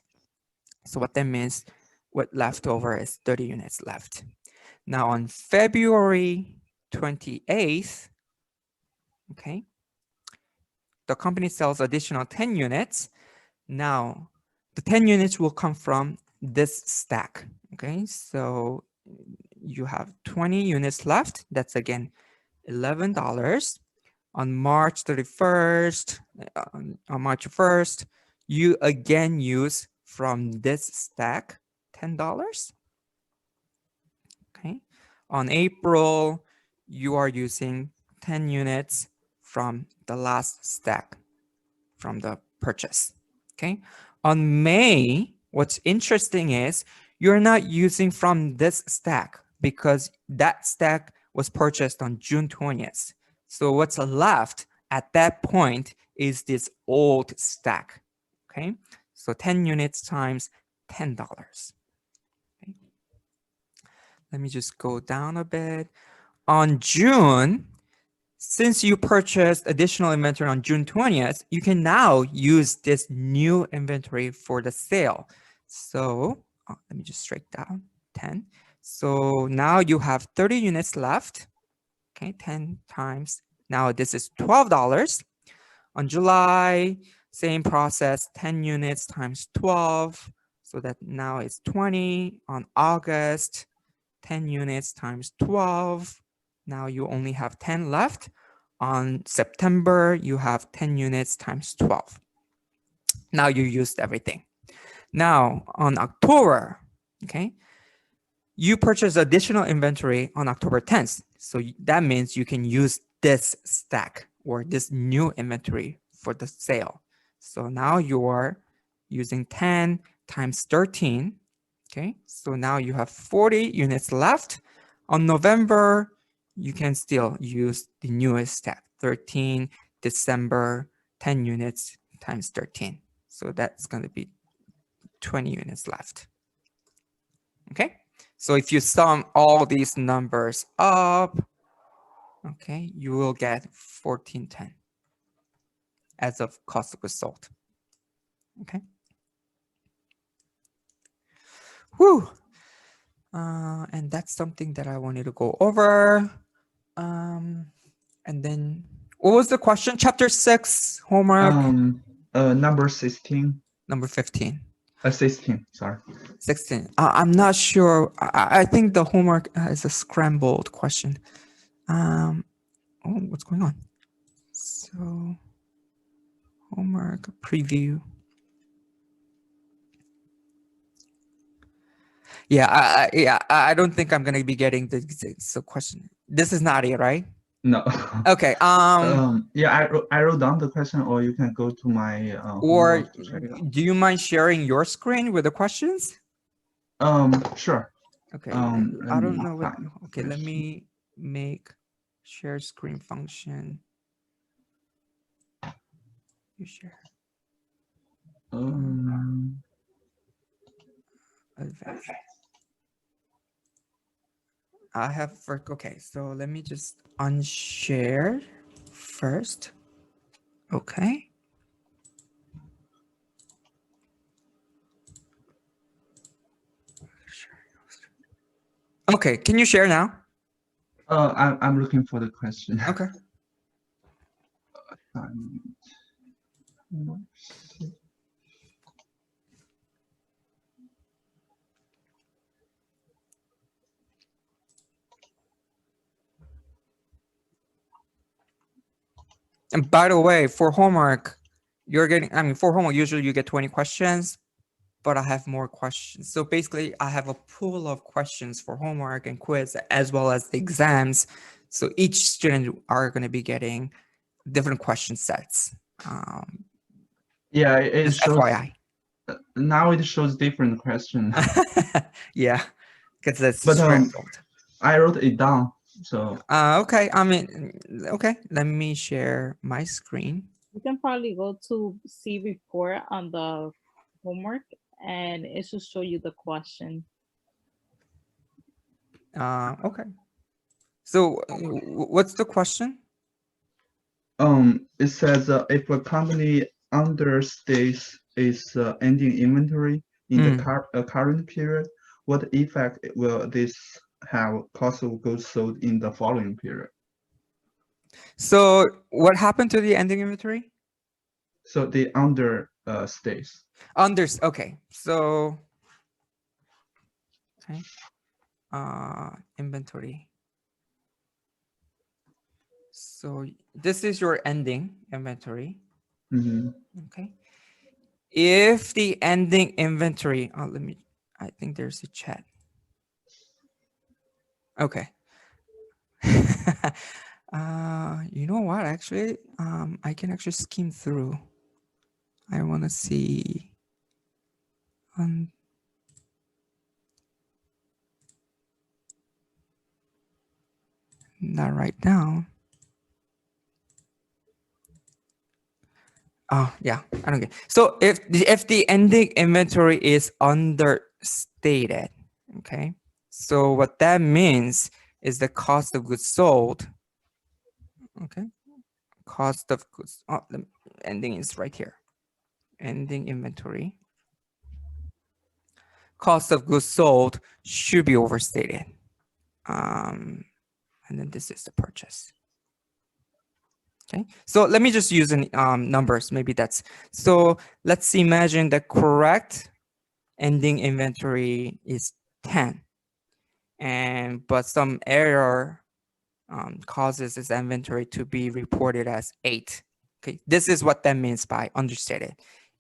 Speaker 1: So what that means, what left over is 30 units left. Now on February 28th, okay, the company sells additional 10 units. Now the 10 units will come from this stack, okay? So you have 20 units left. That's again $11. On March 31st, on March 1st, you again use from this stack $10. Okay. On April, you are using 10 units from the last stack from the purchase. Okay. On May, what's interesting is you're not using from this stack because that stack was purchased on June 20th. So what's left at that point is this old stack. Okay. So 10 units times $10. Okay. Let me just go down a bit. On June, since you purchased additional inventory on June 20th, you can now use this new inventory for the sale. So let me just write down 10. So now you have 30 units left. Okay, 10 times. Now this is $12. On July, same process, 10 units times 12. So that now it's 20. On August, 10 units times 12. Now you only have 10 left. On September, you have 10 units times 12. Now you used everything. Now on October, okay, you purchase additional inventory on October 10th. So that means you can use this stack or this new inventory for the sale. So now you are using 10 times 13. Okay, so now you have 40 units left. On November, you can still use the newest step, 13 December, 10 units times 13. So that's going to be 20 units left. Okay, so if you sum all these numbers up, okay, you will get 1410 as of cost of goods sold. Okay. Whew. And that's something that I wanted to go over. And then what was the question? Chapter 6, homework.
Speaker 11: Number 16.
Speaker 1: Number 15.
Speaker 11: 16, sorry.
Speaker 1: 16. I'm not sure. I think the homework is a scrambled question. Oh, what's going on? So, homework preview. Yeah, I don't think I'm gonna be getting the question. This is not it, right?
Speaker 11: No.
Speaker 1: Okay.
Speaker 11: Yeah, I wrote down the question, or you can go to my
Speaker 1: Or
Speaker 11: homework to check it out.
Speaker 1: do you mind sharing your screen with the questions?
Speaker 11: Sure.
Speaker 1: Okay.
Speaker 11: Let
Speaker 1: I don't
Speaker 11: me
Speaker 1: know what.
Speaker 11: find the
Speaker 1: Okay, let
Speaker 11: question.
Speaker 1: me make share screen function. You share. Advanced. I have for okay. So let me just unshare first. Okay. Okay, can you share now?
Speaker 11: I'm looking for the question.
Speaker 1: Okay. And by the way, for homework, you're getting, I mean, for homework, usually you get 20 questions, but I have more questions. So basically, I have a pool of questions for homework and quiz, as well as the exams. So each student are going to be getting different question sets.
Speaker 11: Yeah, it
Speaker 1: Just
Speaker 11: shows.
Speaker 1: FYI.
Speaker 11: Now it shows different question.
Speaker 1: Yeah, because that's
Speaker 11: But
Speaker 1: scrambled.
Speaker 11: I wrote it down. So
Speaker 1: Okay, I mean, okay, let me share my screen.
Speaker 12: You can probably go to see report on the homework and it should show you the question.
Speaker 1: Okay. So what's the question?
Speaker 11: it says if a company understates its ending inventory in the current period, what effect will this have cost of goods sold in the following period?
Speaker 1: So what happened to the ending inventory?
Speaker 11: So the understates.
Speaker 1: Okay. So okay. Inventory. So this is your ending inventory. Okay. If the ending inventory, I think there's a chat. Okay. You know what? Actually, I can actually skim through. I want to see. Not right now. Oh yeah, I don't get. So if the ending inventory is understated, okay. So what that means is the cost of goods sold. Okay, cost of goods. Oh, the ending is right here. Ending inventory. Cost of goods sold should be overstated. And then this is the purchase. Okay, so let me just use numbers. Maybe that's so. Let's imagine the correct ending inventory is 10, but some error causes this inventory to be reported as 8. Okay, this is what that means by understated.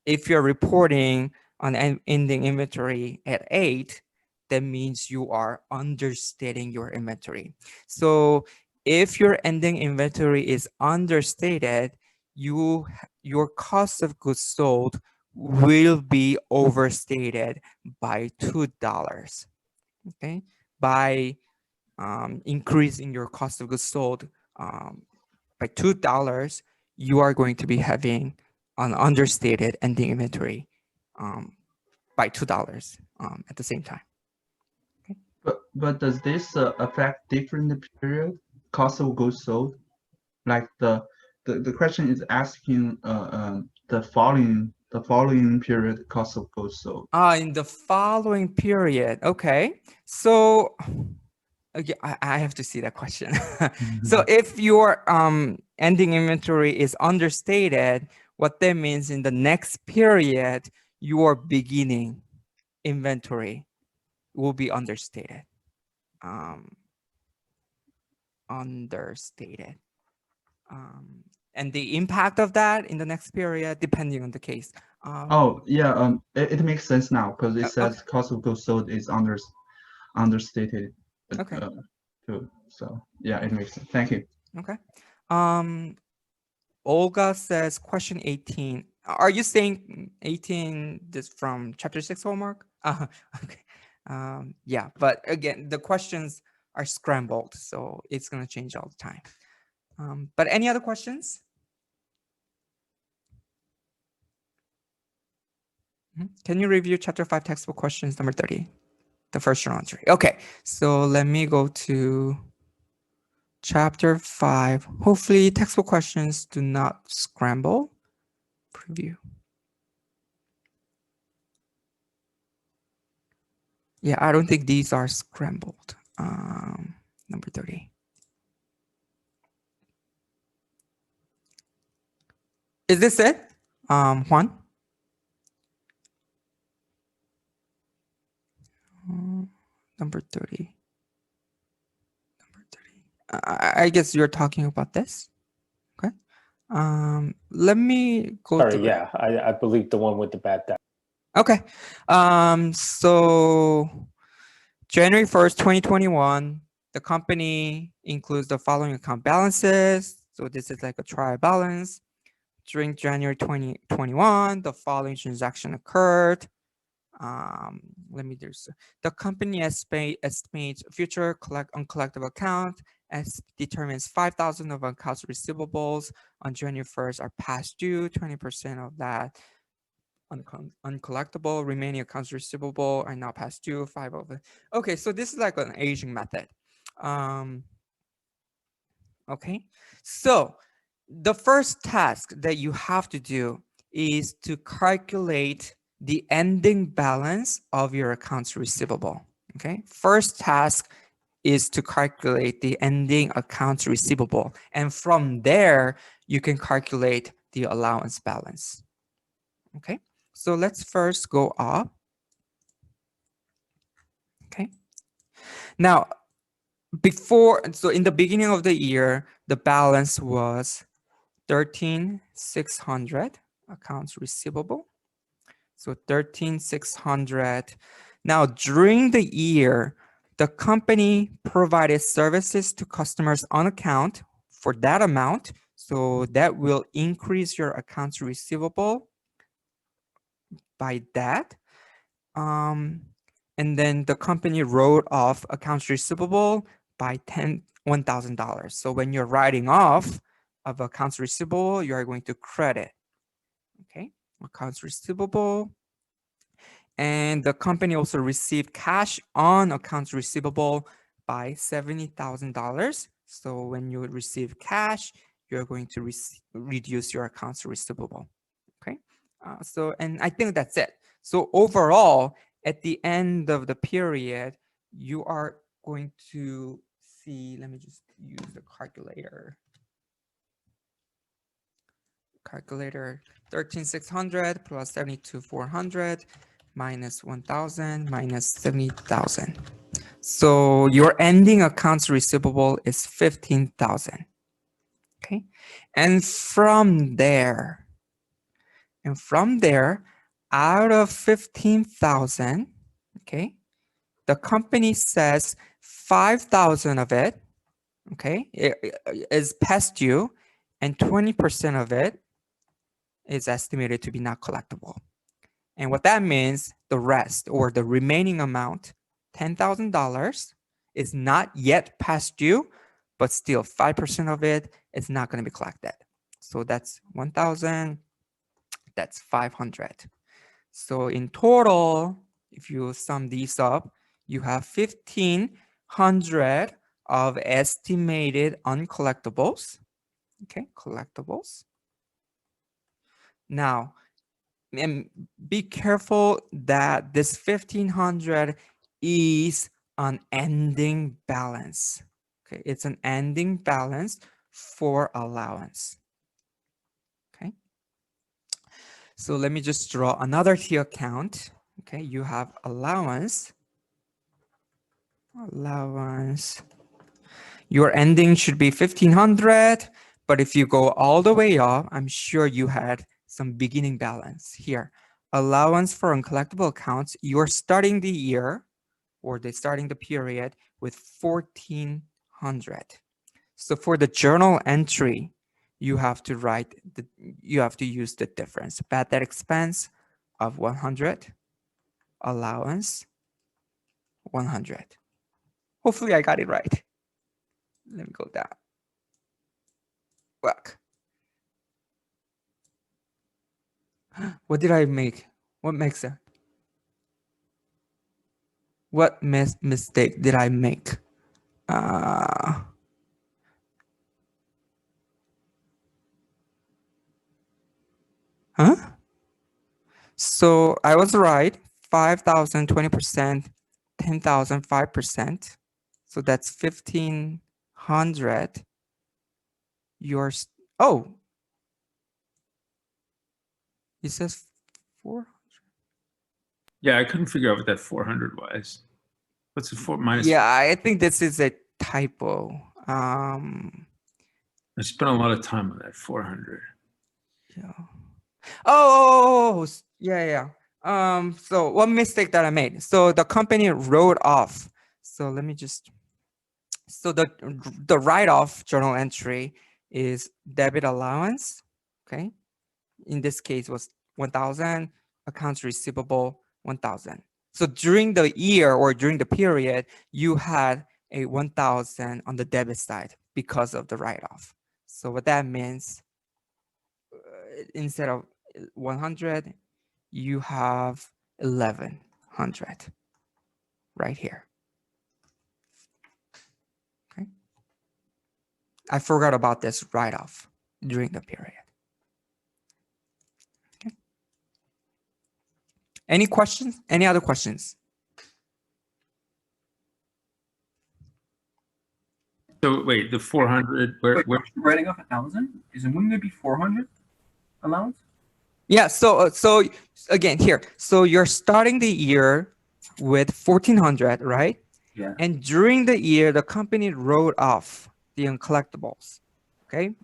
Speaker 1: If you're reporting on ending inventory at 8, that means you are understating your inventory. So if your ending inventory is understated, your cost of goods sold will be overstated by $2. Okay, by increasing your cost of goods sold by $2, you are going to be having an understated ending inventory by $2 at the same time. Okay.
Speaker 11: But does this affect different period cost of goods sold? Like the question is asking the following period cost of goods sold.
Speaker 1: In the following period. Okay. So okay, I have to see that question. So if your ending inventory is understated, what that means in the next period, your beginning inventory will be understated. Understated. And the impact of that in the next period, depending on the case.
Speaker 11: Oh yeah, it makes sense now because it says
Speaker 1: okay.
Speaker 11: cost of goods sold is understated.
Speaker 1: Okay.
Speaker 11: Too. So yeah, it makes sense. Thank you.
Speaker 1: Okay. Olga says question 18. Are you saying 18 this from chapter 6 homework? Okay. Yeah, but again, the questions are scrambled, so it's going to change all the time. But any other questions? Can you review chapter 5 textbook questions number 30? The first journal entry. Okay, so let me go to chapter 5. Hopefully textbook questions do not scramble. Preview. Yeah, I don't think these are scrambled. Number 30. Is this it? Juan? Number 30. Number 30. I guess you're talking about this. Okay. Let me go
Speaker 7: Sorry,
Speaker 1: through.
Speaker 7: yeah, I believe the one with the bad debt.
Speaker 1: Okay. So January 1st, 2021, the company includes the following account balances. So this is like a trial balance. During January 2021, the following transaction occurred. Let me do so. The company estimates future uncollectible account as determines 5,000 of accounts receivables on January 1st are past due. 20% of that uncollectible remaining accounts receivable are now past due. 5 of it. Okay, so this is like an aging method. Okay, so the first task that you have to do is to calculate the ending balance of your accounts receivable. Okay, first task is to calculate the ending accounts receivable, and from there you can calculate the allowance balance. Okay, so let's first go up. Okay, now so in the beginning of the year, the balance was 13,600 accounts receivable. So 13,600. Now during the year, the company provided services to customers on account for that amount. So that will increase your accounts receivable by that. And then the company wrote off accounts receivable by $1,000. So when you're writing off of accounts receivable, you are going to credit. Okay, accounts receivable. And the company also received cash on accounts receivable by $70,000. So when you receive cash, you're going to reduce your accounts receivable. Okay, and I think that's it. So overall, at the end of the period, you are going to see, let me just use the calculator. 13,600 plus 72,400 minus 1,000 minus 70,000. So your ending accounts receivable is 15,000. Okay, and from there, out of 15,000, okay, the company says 5,000 of it, okay, is past due, and 20% of it is estimated to be not collectible. And what that means, the rest or the remaining amount, $10,000, is not yet past due, but still 5% of it is not going to be collected. So that's 1,000, that's 500. So in total, if you sum these up, you have 1,500 of estimated uncollectibles. Okay, collectibles. Now, and be careful that this 1,500 is an ending balance. Okay, it's an ending balance for allowance. Okay, so let me just draw another T account. Okay, you have allowance. Your ending should be 1,500, but if you go all the way up, I'm sure you had some beginning balance here. Allowance for uncollectible accounts, you're starting the year or starting the period with 1,400. So for the journal entry, you have to use the difference. Bad debt expense of 100, allowance 100. Hopefully I got it right. Let me go down. Look. What did I make? What makes it? What mistake did I make? Huh? So I was right. 5,000, 20%, 10,000, 5%. So that's 1,500. Yours. Oh, it says 400.
Speaker 4: Yeah, I couldn't figure out what that 400 was. What's the 4 minus?
Speaker 1: Yeah, I think this is a typo.
Speaker 4: I spent a lot of time on that 400.
Speaker 1: Yeah. Oh, yeah. So one mistake that I made. So the company wrote off. So let me just. So the write-off journal entry is debit allowance. Okay. In this case was 1,000, accounts receivable 1,000. So during the year or during the period, you had a 1,000 on the debit side because of the write-off. So what that means, instead of 100, you have 1,100 right here. Okay. I forgot about this write-off during the period. Okay. Any questions? Any other questions?
Speaker 4: So wait, the 400, where
Speaker 13: writing off 1,000? Wouldn't it be 400 allowance?
Speaker 1: Yeah, so again here, so you're starting the year with 1,400, right?
Speaker 13: Yeah.
Speaker 1: And during the year, the company wrote off the uncollectibles, okay,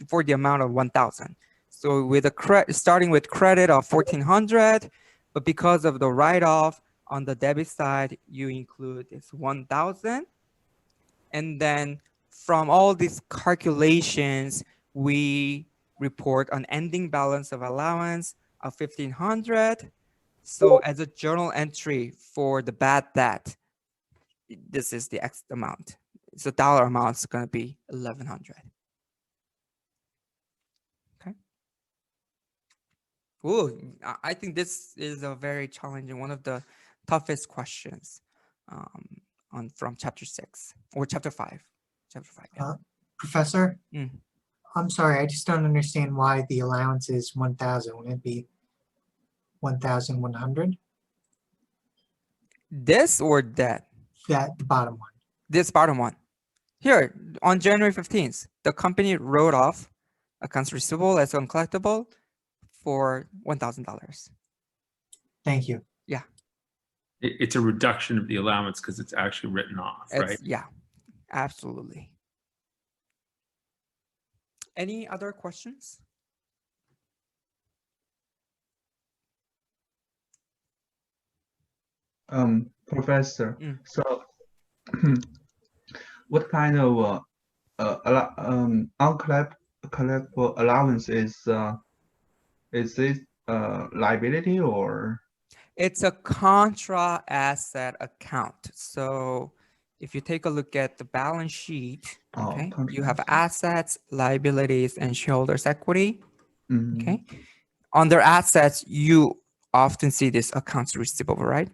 Speaker 1: for the amount of 1,000. So with starting with credit of 1,400, but because of the write-off on the debit side, you include this 1,000, and then from all these calculations, we report an ending balance of allowance of 1,500. So as a journal entry for the bad debt, this is the X amount. So dollar amount is going to be 1,100. Okay. Ooh, I think this is a very challenging, one of the toughest questions from chapter 6 or chapter 5. Chapter 5. Yeah.
Speaker 6: Professor,
Speaker 1: Mm.
Speaker 6: I'm sorry, I just don't understand why the allowance is 1,000. Wouldn't it be 1,100?
Speaker 1: This or that?
Speaker 6: That, the bottom one.
Speaker 1: This bottom one. Here, on January 15th, the company wrote off accounts receivable as uncollectible for $1,000.
Speaker 6: Thank you.
Speaker 1: Yeah.
Speaker 4: It's a reduction of the allowance because it's actually written off, right?
Speaker 1: Yeah, absolutely. Any other questions?
Speaker 11: Professor, so what kind of uncollectible allowance is it liability or?
Speaker 1: It's a contra asset account. So if you take a look at the balance sheet, okay, you have assets, liabilities, and shareholders' equity. Okay. Under assets, you often see this accounts receivable, right?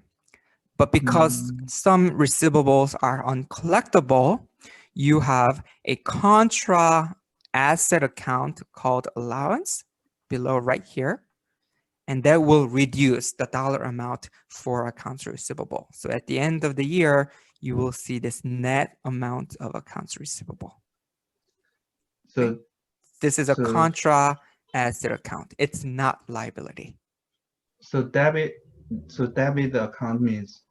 Speaker 1: But because some receivables are uncollectible, you have a contra asset account called allowance below right here. And that will reduce the dollar amount for accounts receivable. So at the end of the year, you will see this net amount of accounts receivable.
Speaker 11: So
Speaker 1: this is a contra asset account. It's not liability.
Speaker 11: So debit account means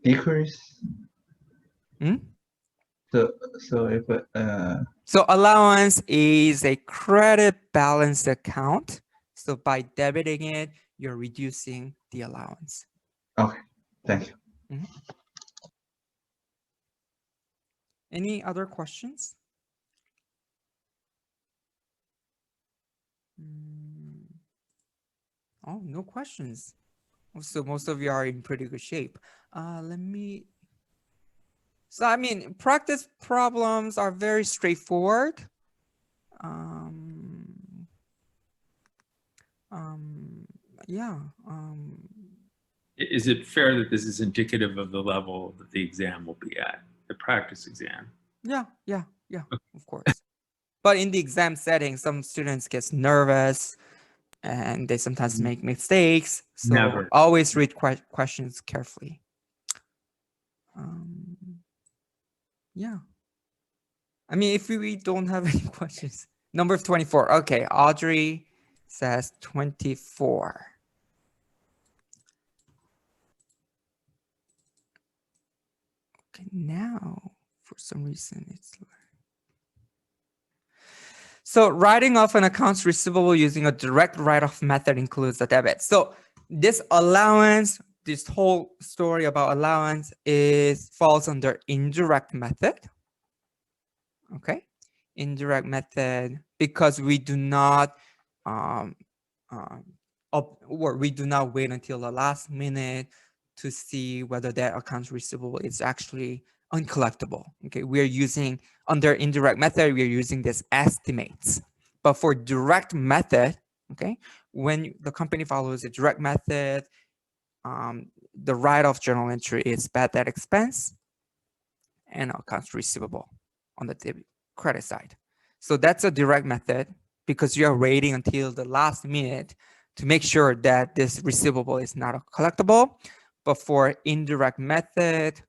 Speaker 11: decrease. So if
Speaker 1: so allowance is a credit balance account. So by debiting it, you're reducing the allowance.
Speaker 11: Okay, thank you.
Speaker 1: Any other questions? Oh, no questions. So most of you are in pretty good shape. So I mean, practice problems are very straightforward.
Speaker 4: Is it fair that this is indicative of the level that the exam will be at, the practice exam?
Speaker 1: Yeah, of course. But in the exam setting, some students get nervous and they sometimes make mistakes. So always read questions carefully. Yeah. I mean, if we don't have any questions. Number 24. Okay, Audrey says 24. Okay, now for some reason it's like... So writing off an accounts receivable using a direct write-off method includes a debit. So this allowance, this whole story about allowance falls under indirect method. Okay, indirect method, because we do not we do not wait until the last minute to see whether that accounts receivable is actually uncollectible. Okay, we're using under indirect method, we're using this estimates. But for direct method, okay, when the company follows a direct method, the write-off journal entry is bad debt expense and accounts receivable on the credit side. So that's a direct method because you are waiting until the last minute to make sure that this receivable is not collectible. But for indirect method,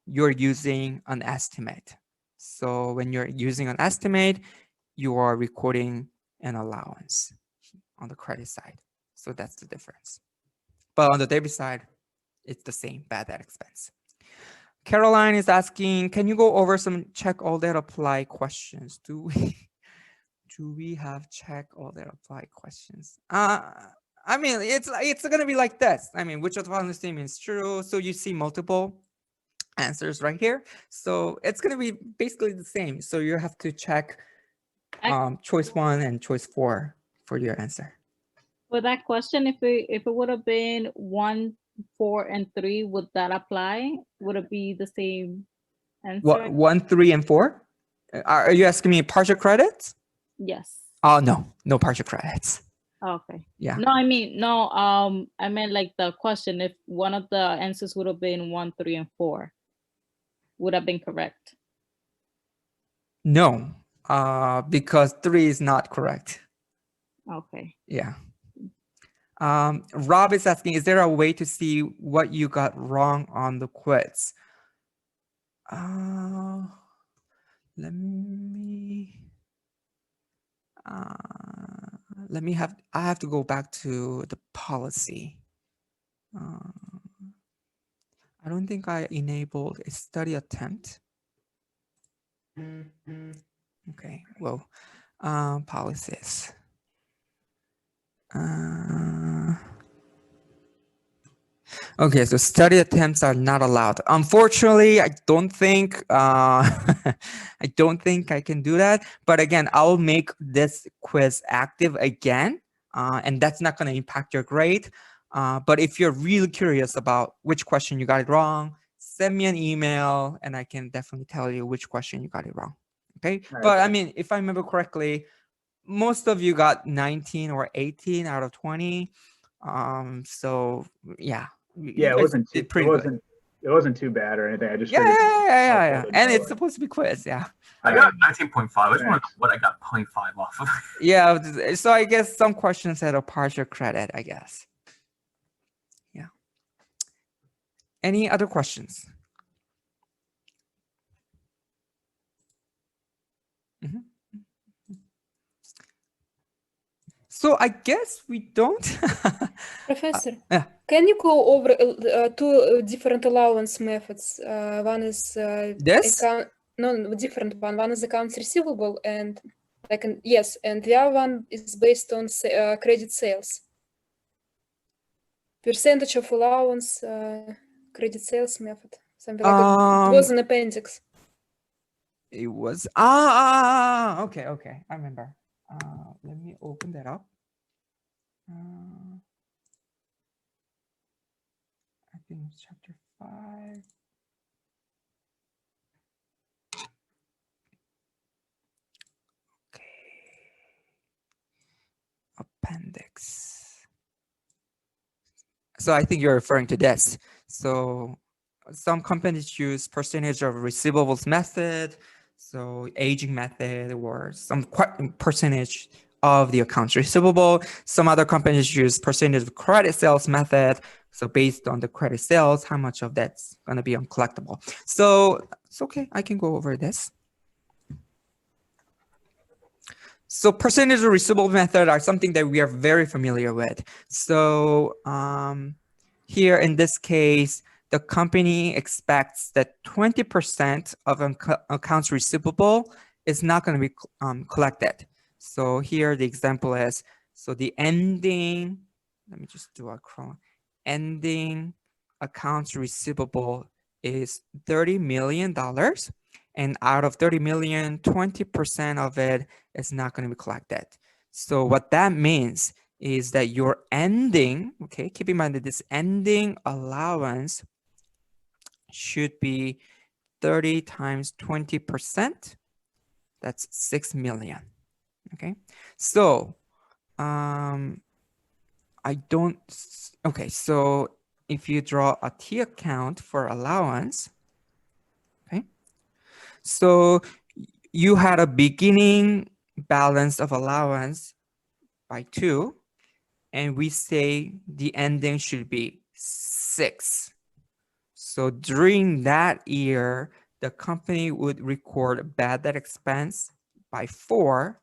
Speaker 1: you're using an estimate. So when you're using an estimate, you are recording an allowance on the credit side. So that's the difference. But on the debit side, it's the same, bad debt expense. Caroline is asking, can you go over some check all that apply questions? Do we have check all that apply questions? I mean, it's gonna be like this. I mean, which of the following statement is true? So you see multiple answers right here. So it's gonna be basically the same. So you have to check choice 1 and choice 4 for your answer.
Speaker 12: For that question, if it would have been 1, 4, and 3, would that apply? Would it be the same answer?
Speaker 1: What, 1, 3, and 4? Are you asking me partial credits?
Speaker 12: Yes.
Speaker 1: Oh, no partial credits.
Speaker 12: Okay.
Speaker 1: Yeah.
Speaker 12: No, I mean, no, I meant like the question, if one of the answers would have been 1, 3, and 4, would have been correct?
Speaker 1: No, because 3 is not correct.
Speaker 12: Okay.
Speaker 1: Yeah. Rob is asking, is there a way to see what you got wrong on the quiz? I have to go back to the policy. I don't think I enabled a study attempt. Okay, well, policies. Okay, so study attempts are not allowed. Unfortunately, I don't think I can do that. But again, I'll make this quiz active again and that's not going to impact your grade. But if you're really curious about which question you got it wrong, send me an email and I can definitely tell you which question you got it wrong. Okay. But I mean, if I remember correctly, most of you got 19 or 18 out of 20. So yeah.
Speaker 14: Yeah, it wasn't too, it wasn't too bad or anything. I just figured.
Speaker 1: Yeah. And it's supposed to be quiz. Yeah.
Speaker 13: I got 19.5. I just want to know what I got 0.5 off of.
Speaker 1: Yeah. So I guess some questions had a partial credit, I guess. Yeah. Any other questions? So I guess we don't.
Speaker 5: Professor,
Speaker 1: yeah.
Speaker 5: Can you go over two different allowance methods? One is
Speaker 1: this?
Speaker 5: Different one. One is accounts receivable, and yes, and the other one is based on credit sales. Percentage of allowance, credit sales method, something like that. It was an appendix.
Speaker 1: It was okay. I remember. Let me open that up. I think it's chapter 5. Okay. Appendix. So I think you're referring to this. So some companies use percentage of receivables method, so aging method, or some percentage of the accounts receivable. Some other companies use percentage of credit sales method. So based on the credit sales, how much of that's going to be uncollectible. So it's okay. I can go over this. So percentage of receivable method are something that we are very familiar with. So here in this case, the company expects that 20% of accounts receivable is not going to be collected. So here the example is, so the ending, let me just do a ending accounts receivable is $30 million. And out of 30 million, 20% of it is not going to be collected. So what that means is that your ending, okay, keep in mind that this ending allowance should be 30 times 20%. That's 6 million. Okay, so okay, so if you draw a T account for allowance, okay, so you had a beginning balance of allowance by 2, and we say the ending should be 6. So during that year, the company would record bad debt expense by 4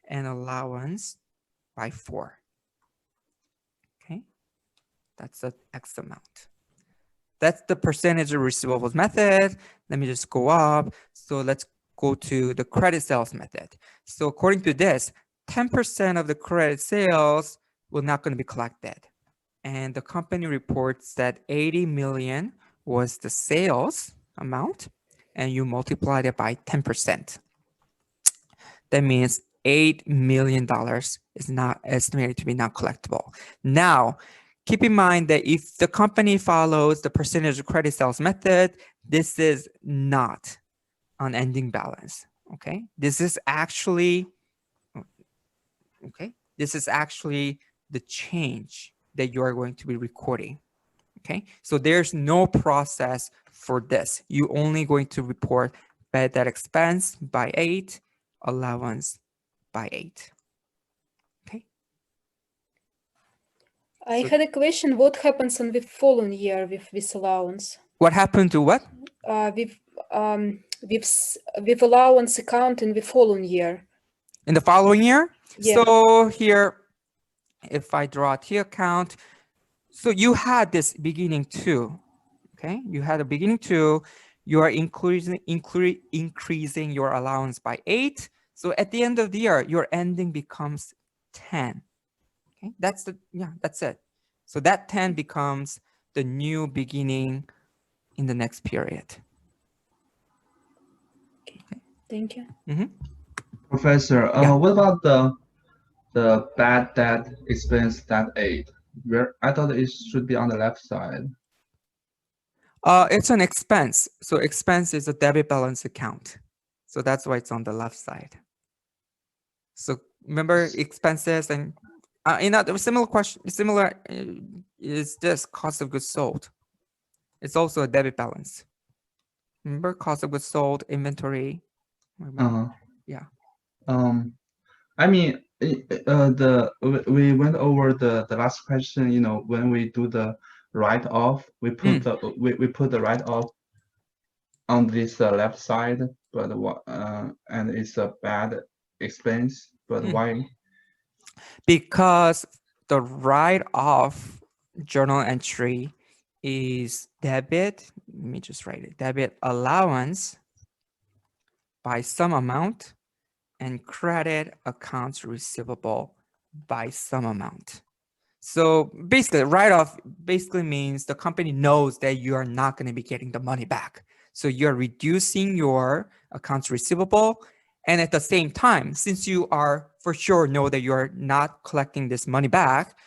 Speaker 1: and allowance by 4. Okay, that's the X amount. That's the percentage of receivables method. Let me just go up. So let's go to the credit sales method. So according to this, 10% of the credit sales will not going to be collected. And the company reports that 80 million was the sales amount, and you multiply it by 10%. That means $8 million is not estimated to be not collectible. Now, keep in mind that if the company follows the percentage of credit sales method, this is not an ending balance. Okay, this is actually the change that you are going to be recording. Okay, so there's no process for this. You're only going to report bad debt expense by 8, allowance by 8. Okay.
Speaker 5: I had a question. What happens in the following year with this allowance?
Speaker 1: What happened to what?
Speaker 5: With allowance account in the following year.
Speaker 1: In the following year?
Speaker 5: Yeah.
Speaker 1: So here, if I draw a T account, so you had this beginning 2, okay? You had a beginning 2, you are increasing your allowance by 8. So at the end of the year, your ending becomes 10. Okay, that's it. So that 10 becomes the new beginning in the next period.
Speaker 5: Okay, thank you.
Speaker 11: Professor, what about the bad debt expense that aid. Where I thought it should be on the left side.
Speaker 1: It's an expense. So expense is a debit balance account. So that's why it's on the left side. So remember expenses and similar question, similar is this cost of goods sold. It's also a debit balance. Remember cost of goods sold, inventory. Yeah.
Speaker 11: I mean, we went over the last question. You know, when we do the write-off, we put we put the write-off on this left side, but and it's a bad expense. But why?
Speaker 1: Because the write-off journal entry is debit. Let me just write it. Debit allowance by some amount and credit accounts receivable by some amount. So basically, write-off basically means the company knows that you are not going to be getting the money back. So you're reducing your accounts receivable. And at the same time, since you are for sure know that you're not collecting this money back,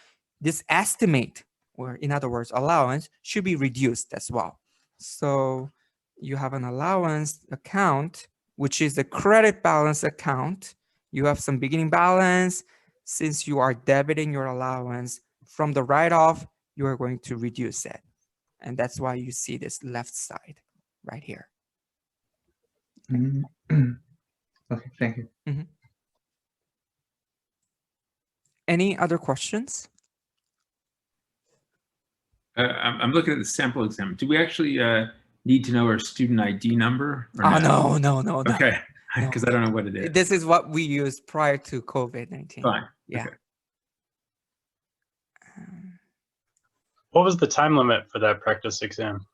Speaker 1: this estimate, or in other words, allowance, should be reduced as well. So you have an allowance account, which is the credit balance account. You have some beginning balance. Since you are debiting your allowance from the write-off, you are going to reduce it. And that's why you see this left side right here.
Speaker 11: Okay, thank you.
Speaker 1: Any other questions?
Speaker 4: I'm looking at the sample exam. Do we actually need to know our student ID number? Or
Speaker 1: no.
Speaker 4: Okay, because I don't know what it is.
Speaker 1: This is what we used prior to COVID-19.
Speaker 4: Fine.
Speaker 1: Yeah.
Speaker 4: Okay.
Speaker 8: What was the time limit for that practice exam?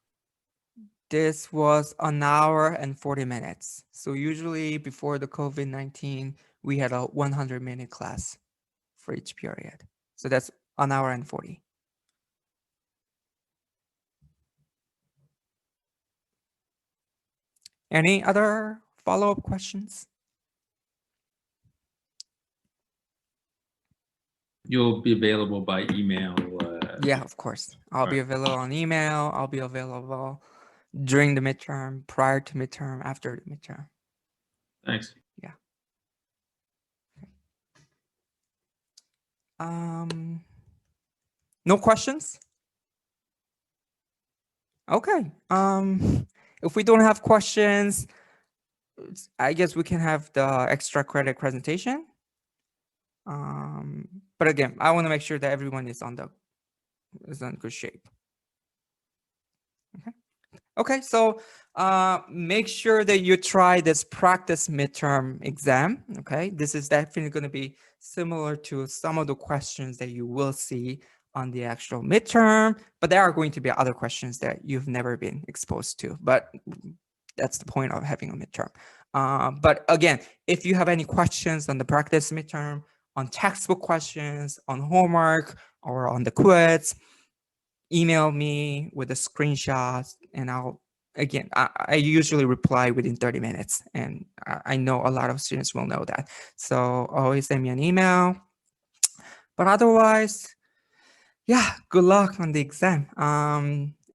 Speaker 1: This was 1 hour and 40 minutes. So usually before the COVID-19, we had a 100-minute class for each period. So that's 1 hour and 40. Any other follow-up questions?
Speaker 4: You'll be available by email.
Speaker 1: Yeah, of course. I'll be available on email. I'll be available during the midterm, prior to midterm, after the midterm.
Speaker 4: Thanks.
Speaker 1: Yeah. No questions? Okay. If we don't have questions, I guess we can have the extra credit presentation. But again, I want to make sure that everyone is in good shape. Okay, so make sure that you try this practice midterm exam. Okay, this is definitely going to be similar to some of the questions that you will see on the actual midterm, but there are going to be other questions that you've never been exposed to, but that's the point of having a midterm. But again, if you have any questions on the practice midterm, on textbook questions, on homework, or on the quiz, email me with the screenshots, and I usually reply within 30 minutes, and I know a lot of students will know that. So always send me an email. But otherwise, yeah, good luck on the exam.